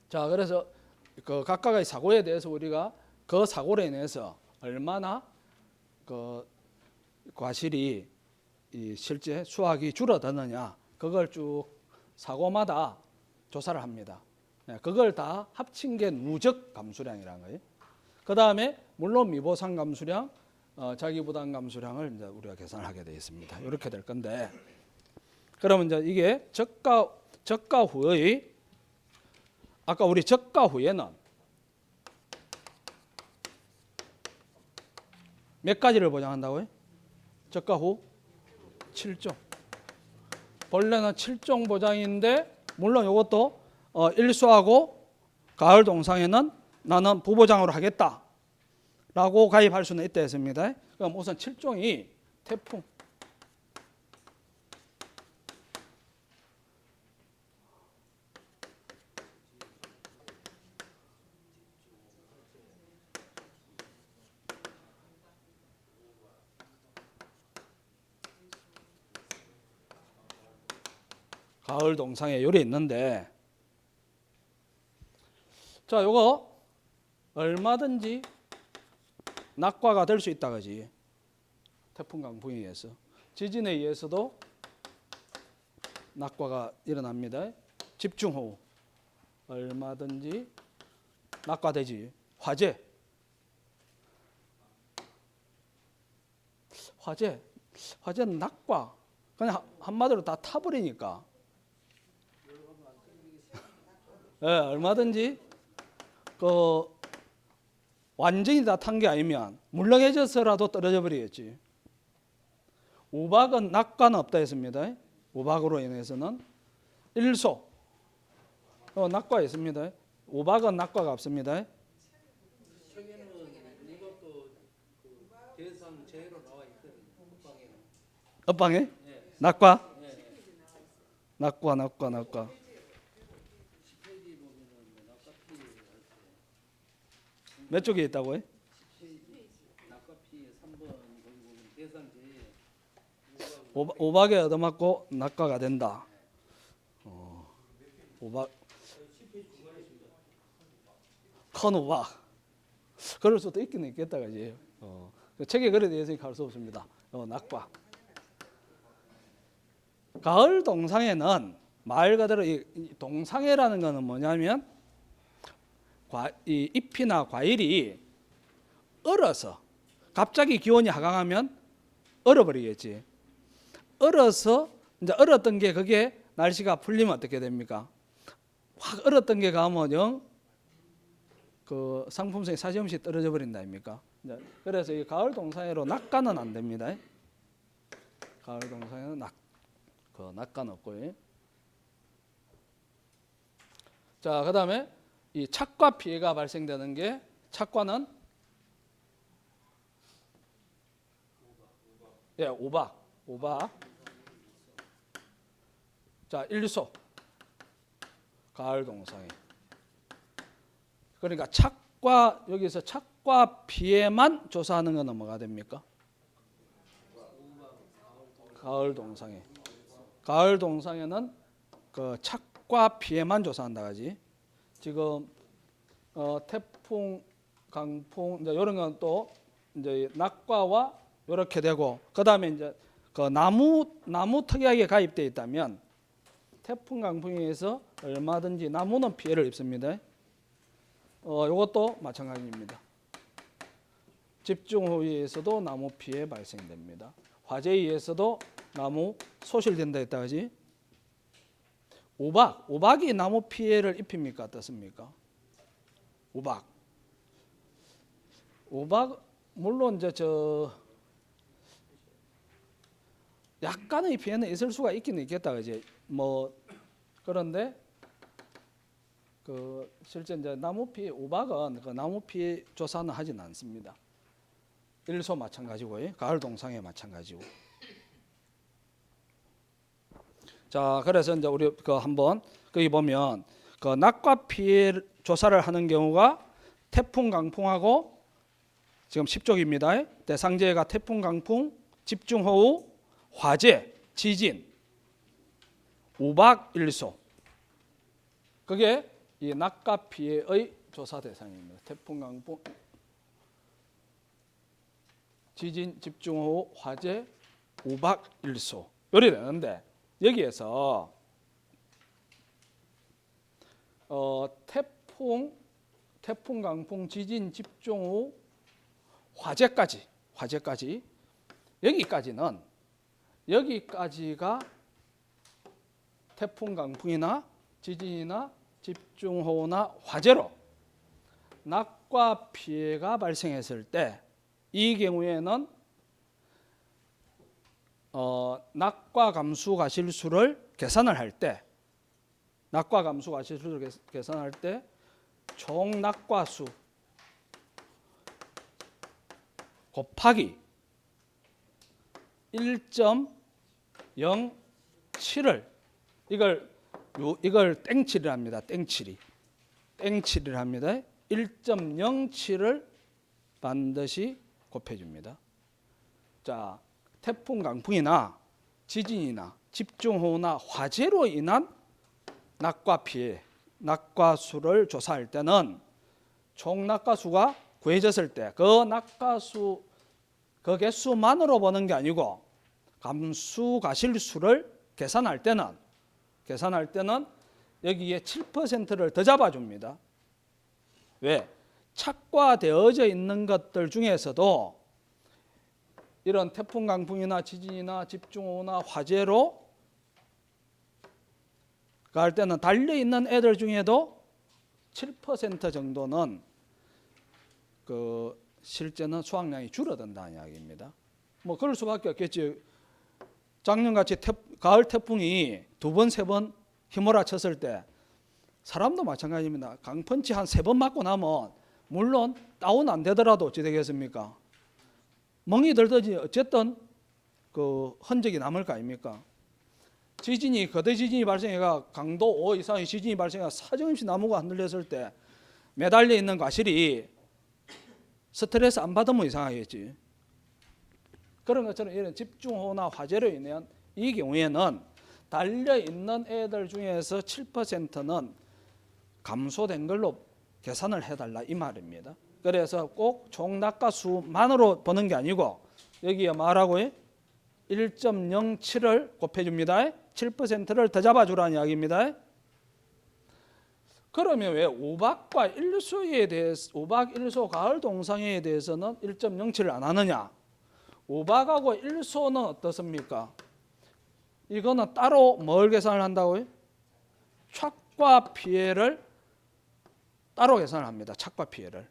Speaker 1: 자, 그래서 그 각각의 사고에 대해서 우리가 그 사고로 인해서 얼마나 그 과실이 실제 수확이 줄어드느냐 그걸 쭉 사고마다 조사를 합니다. 그걸 다 합친 게 누적 감수량이라는 거예요. 그 다음에 물론 미보상 감수량, 자기 부담 감수량을 이제 우리가 계산을 하게 되어 있습니다. 이렇게 될 건데, 그러면 이제 이게 저가 후의 아까 우리 저가 후에는 몇 가지를 보장한다고요? 저가 후 7종. 본래는 7종 보장인데 물론 이것도 일소하고 가을 동상에는 나는 부보장으로 하겠다라고 가입할 수는 있다 했습니다. 그럼 우선 7종이 태풍, 가을 동상에 요리 있는데, 자, 요거 얼마든지 낙과가 될 수 있다 그지. 태풍 강풍에 의해서, 지진에 의해서도 낙과가 일어납니다. 집중호우 얼마든지 낙과되지. 화재는 낙과 그냥 한마디로 다 타버리니까 얼마든지 완전히 다 탄 게 아니면 물렁해져서라도 떨어져 버리겠지. 우박은 낙과는 없다 했습니다. 우박으로 인해서는 일소 낙과 있습니다. 우박은 낙과가 없습니다.
Speaker 3: 책에는 이것도 대상 제로 나와 있거든요.
Speaker 1: 엇방에
Speaker 3: 네.
Speaker 1: 낙과?
Speaker 3: 네.
Speaker 1: 낙과.
Speaker 3: 10페이지 보면은 낙과피
Speaker 1: 몇 쪽에 있다고요?
Speaker 3: 10페이지 낙과피 3번 거기 보면 대상 제
Speaker 1: 우박에 얻어맞고 낙과가 된다. 우박 큰 우박. 그럴 수도 있긴 있겠다 그지. 책에 그래 대해서 갈 수 없습니다. 낙과. 가을 동상에는 말 그대로 이 동상해라는 것은 뭐냐면 이 잎이나 과일이 얼어서 갑자기 기온이 하강하면 얼어버리겠지. 얼어서 이제 얼었던 게 그게 날씨가 풀리면 어떻게 됩니까? 확 얼었던 게 가면 그 상품성이 사시없이 떨어져 버린다 아닙니까? 그래서 이 가을 동상에로 낙과는 안 됩니다. 가을 동상에는 낙과는 없고요. 자, 그다음에 이 착과 피해가 발생되는 게 착과는 우박. 자, 일소 가을 동상에. 그러니까 여기서 착과 피해만 조사하는 것은 뭐가 됩니까? 가을 동상에. 가을 동상에는 그 착과 피해만 조사한다 가지. 지금 태풍, 강풍 이제 이런 건 또 이제 낙과와 이렇게 되고 그다음에 이제 그 나무 특이하게 가입되어 있다면 태풍 강풍에 의해서 얼마든지 나무는 피해를 입습니다. 이것도 마찬가지입니다. 집중호우에 의해서도 나무 피해 발생됩니다. 화재에 의해서도 나무 소실된다 했다 그지? 우박이 나무 피해를 입힙니까 어떻습니까? 우박 물론 이제 약간의 피해는 있을 수가 있긴 있겠다 그지? 뭐 그런데 그 실제 이제 나무 피해 우박은 그 나무 피해 조사는 하진 않습니다. 일소 마찬가지고요. 가을 동상에 마찬가지고. 자, 그래서 이제 우리 그 한번 거기 보면 그 낙과 피해 조사를 하는 경우가 태풍 강풍하고 지금 10쪽입니다. 대상재해가 태풍 강풍, 집중호우, 화재, 지진, 우박 일소. 그게 이 낙과 피해의 조사 대상입니다. 태풍 강풍, 지진, 집중호우, 화재, 우박 일소. 요리 되는데 여기에서 태풍 강풍, 지진, 집중호우, 화재까지 여기까지가 태풍 강풍이나 지진이나 집중호우나 화재로 낙과 피해가 발생했을 때 이 경우에는 낙과 감수 과실수를 계산을 할 때 총 낙과수 곱하기 1.07을 이걸 땡칠을 합니다. 땡칠을 합니다. 1.07을 반드시 곱해줍니다. 자, 태풍 강풍이나 지진이나 집중호우나 화재로 인한 낙과 피해, 낙과수를 조사할 때는 총 낙과수가 구해졌을 때 그 낙과수 그 개수만으로 보는 게 아니고 감수과실수를 계산할 때는 여기에 7%를 더 잡아줍니다. 왜? 착과되어져 있는 것들 중에서도 이런 태풍 강풍이나 지진이나 집중호우나 화재로 갈 때는 달려있는 애들 중에도 7% 정도는 그 실제는 수확량이 줄어든다는 이야기입니다. 뭐 그럴 수밖에 없겠지. 작년같이 가을 태풍이 2번, 3번 휘몰아쳤을 때 사람도 마찬가지입니다. 강펀치 한 3번 맞고 나면 물론 다운 안 되더라도 어찌 되겠습니까? 멍이 들든지 어쨌든 그 흔적이 남을 거 아닙니까? 거대 지진이 발생해가 강도 5 이상의 지진이 발생해가 사정없이 나무가 흔들렸을 때 매달려 있는 과실이 스트레스 안 받으면 이상하겠지. 그런 것처럼 이런 집중호우나 화재로 인한 이 경우에는 달려 있는 애들 중에서 7%는 감소된 걸로 계산을 해달라 이 말입니다. 그래서 꼭 총 낙과수만으로 보는 게 아니고 여기에 말하고요 1.07을 곱해줍니다. 7%를 더 잡아주라는 이야기입니다. 그러면 왜 우박과 일소에 대해서 우박, 일소, 가을 동상에 대해서는 1.07을 안 하느냐? 우박하고 일소는 어떻습니까? 이거는 따로 뭘 계산을 한다고요? 착과 피해를 따로 계산을 합니다. 착과 피해를.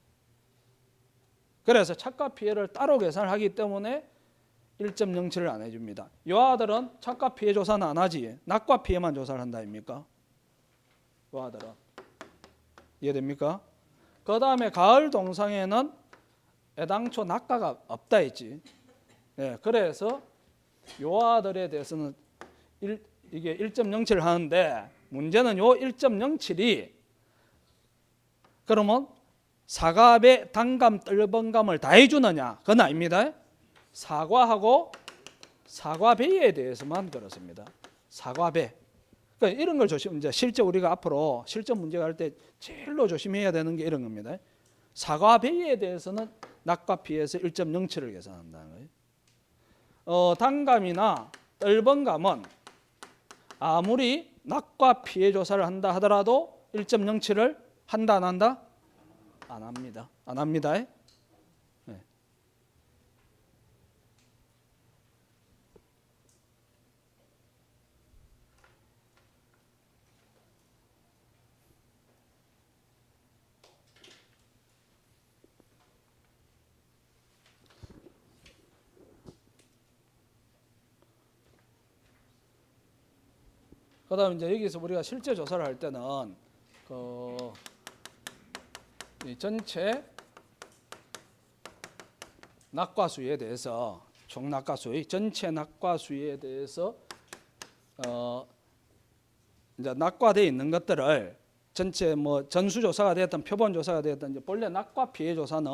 Speaker 1: 그래서 착과 피해를 따로 계산을 하기 때문에 1.07을 안 해줍니다. 이 아들은 착과 피해 조사는 안 하지. 낙과 피해만 조사를 한다 아닙니까? 이 아들은. 이해됩니까? 그 다음에 가을 동상에는 애당초 낙과가 없다 했지. 네, 그래서 이 아들에 대해서는 이게 1.07을 하는데 문제는 요 1.07이 그러면 사과배 단감 뜰번감을 다 해주느냐? 그건 아닙니다. 사과하고 사과배에 대해서만 그렇습니다. 사과배. 그러니까 이런 걸 이제 실제 우리가 앞으로 실전 문제가 할 때 제일로 조심해야 되는 게 이런 겁니다. 사과배에 대해서는 낙과 피해에서 1.07을 계산한다는 거예요. 단감이나 떫은감은 아무리 낙과 피해 조사를 한다 하더라도 1.07을 한다 안 한다? 안 합니다. 안 합니다. 네. 그다음 이제 여기서 우리가 실제 조사를 할 때는 이 전체 낙과수에 대해서 총 낙과수의 전체 낙과수에 대해서 이제 낙과되어 있는 것들을 전체 뭐 전수조사가 되었든 표본조사가 되었든 이제 본래 낙과 피해 조사는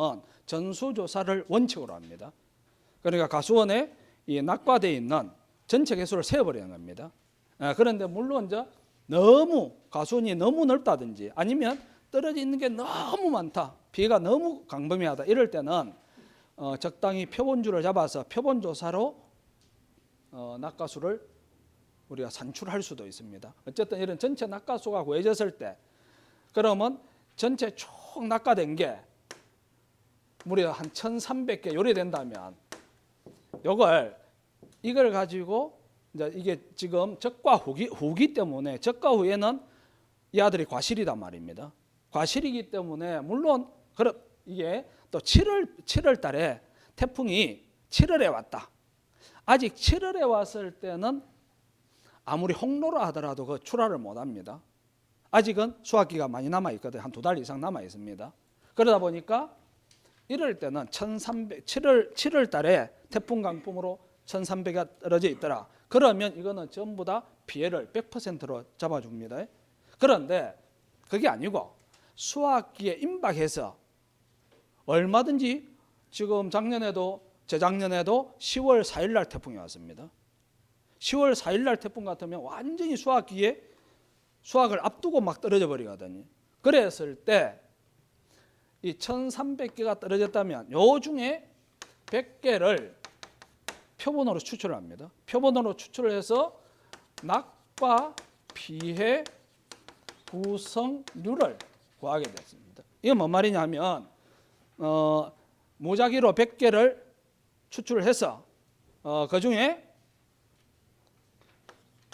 Speaker 1: 전수조사를 원칙으로 합니다. 그러니까 가수원에 이 낙과되어 있는 전체 개수를 세어버리는 겁니다. 그런데 물론 이제 너무 가수원이 너무 넓다든지 아니면 떨어져 있는 게 너무 많다, 피해가 너무 광범위하다 이럴 때는 적당히 표본주를 잡아서 표본조사로 낙과수를 우리가 산출할 수도 있습니다. 어쨌든 이런 전체 낙과수가 구해졌을 때 그러면 전체 총 낙과된 게 무려 한 1,300개 요리된다면 이걸 가지고 이제 이게 지금 적과 후기 때문에 적과 후에는 이 아들이 과실이단 말입니다. 과실이기 때문에 물론 이게 또 7월 달에 태풍이 7월에 왔다. 아직 7월에 왔을 때는 아무리 홍로라 하더라도 그 출하를 못 합니다. 아직은 수확기가 많이 남아 있거든요. 한 2달 이상 남아 있습니다. 그러다 보니까 이럴 때는 7월 달에 태풍 강풍으로 1,300이 떨어져 있더라. 그러면 이거는 전부 다 피해를 100%로 잡아줍니다. 그런데 그게 아니고 수확기에 임박해서 얼마든지 지금 재작년에도 10월 4일 날 태풍이 왔습니다. 10월 4일 날 태풍 같으면 완전히 수확을 앞두고 막 떨어져 버리거든요. 그랬을 때 이 1,300개가 떨어졌다면 요 중에 100개를 표본으로 추출을 합니다. 표본으로 추출을 해서 낙과 피해 구성률을 구하게 됐습니다. 이게 뭔 말이냐면 무작위로 100개를 추출을 해서 그 중에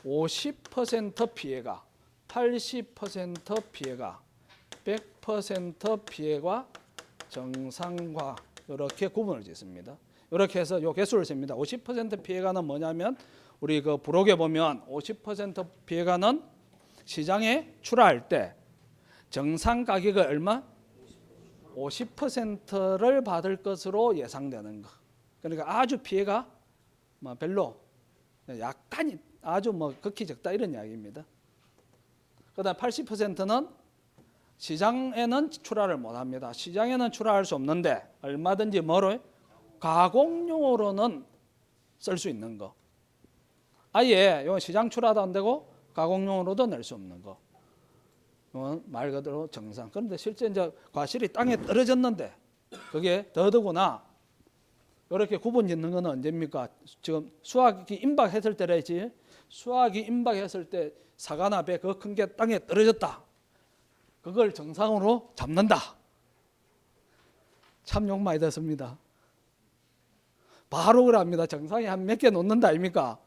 Speaker 1: 50% 피해가, 80% 피해가, 100% 피해가 정상과 이렇게 구분을 짓습니다. 이렇게 해서 요 개수를 셉니다. 50% 피해가는 뭐냐면 우리 그 부록에 보면 50% 피해가는 시장에 출하할 때 정상 가격을 얼마? 50%를 받을 것으로 예상되는 거. 그러니까 아주 피해가 뭐 별로 약간 아주 뭐 극히 적다 이런 이야기입니다. 그다음 80%는 시장에는 출하를 못 합니다. 시장에는 출하할 수 없는데 얼마든지 뭐로 가공용으로는 쓸 수 있는 거. 아예 요 시장 출하도 안 되고 가공용으로도 낼 수 없는 거. 말 그대로 정상. 그런데 실제 이제 과실이 땅에 떨어졌는데 그게 더더구나 이렇게 구분 짓는 거는 언제입니까? 지금 수확이 임박했을 때라지. 수확이 임박했을 때 사과나 배 그 큰 게 땅에 떨어졌다. 그걸 정상으로 잡는다. 참 욕 많이 듣습니다. 바로 그럽니다. 정상에 한 몇 개 놓는다 아닙니까?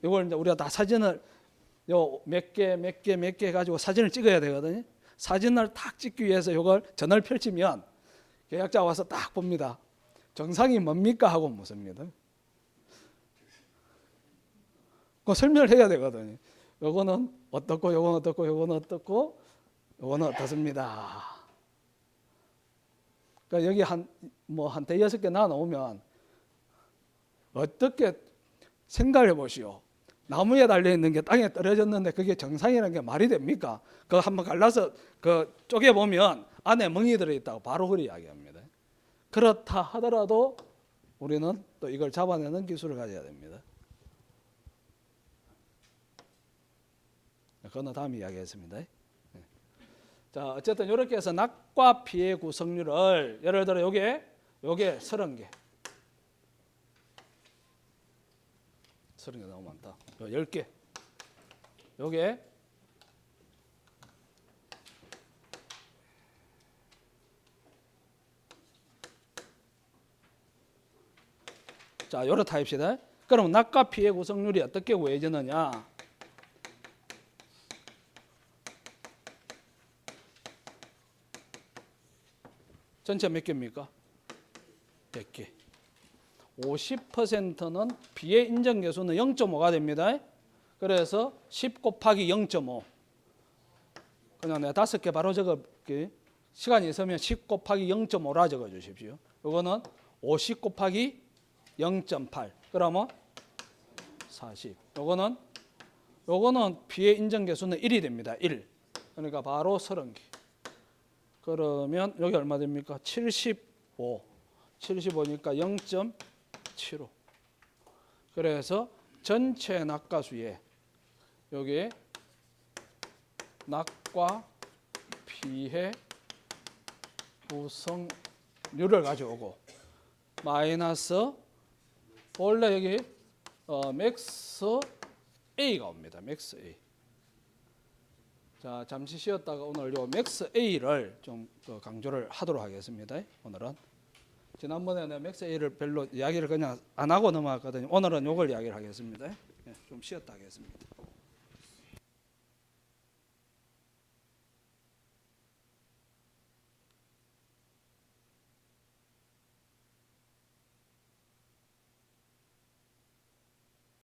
Speaker 1: 이걸 이제 우리가 다 사진을 요 몇 개 가지고 사진을 찍어야 되거든요. 사진을 딱 찍기 위해서 이걸 전을 펼치면 계약자 와서 딱 봅니다. 정상이 뭡니까 하고 묻습니다. 그 설명을 해야 되거든요. 요거는 어떻고 요거는 어떻고 요거는 어떻고 요거는 어떻습니다. 그러니까 여기 한 대여섯 개 나눠오면 어떻게 생각해 보시오. 나무에 달려 있는 게 땅에 떨어졌는데 그게 정상이라는 게 말이 됩니까? 그거 한번 갈라서 그 쪼개 보면 안에 멍이 들어 있다고 바로 그리 이야기합니다. 그렇다 하더라도 우리는 또 이걸 잡아내는 기술을 가져야 됩니다. 그거는 다음 이야기하겠습니다. 예. 자, 어쨌든 이렇게 해서 낙과 피의 구성률을 예를 들어 요게 30개. 30개 너무 많다. 10개. 요게 자, 요렇다 합시다. 그럼 낙과 피의 구성률이 어떻게 구해지느냐? 전체 몇 개입니까? 100개. 50%는 비의 인정계수는 0.5가 됩니다. 그래서 10 곱하기 0.5. 그냥 내가 5개 바로 적을게. 시간이 있으면 10 곱하기 0.5라 적어 주십시오. 이거는 50 곱하기 0.8. 그러면 40. 요거는 비의 인정계수는 1이 됩니다. 1. 그러니까 바로 30개. 그러면 여기 얼마 됩니까? 75. 75니까 0.75. 그래서 전체 낙과수에 여기 낙과 피해 구성률을 가져오고 마이너스 원래 여기 맥스 A가 옵니다. 맥스 A. 자, 잠시 쉬었다가 오늘 요 맥스 A를 좀 강조를 하도록 하겠습니다. 오늘은 지난번에 내가 맥스 A를 별로 이야기를 그냥 안 하고 넘어갔거든요. 오늘은 요걸 이야기를 하겠습니다. 좀 쉬었다 하겠습니다.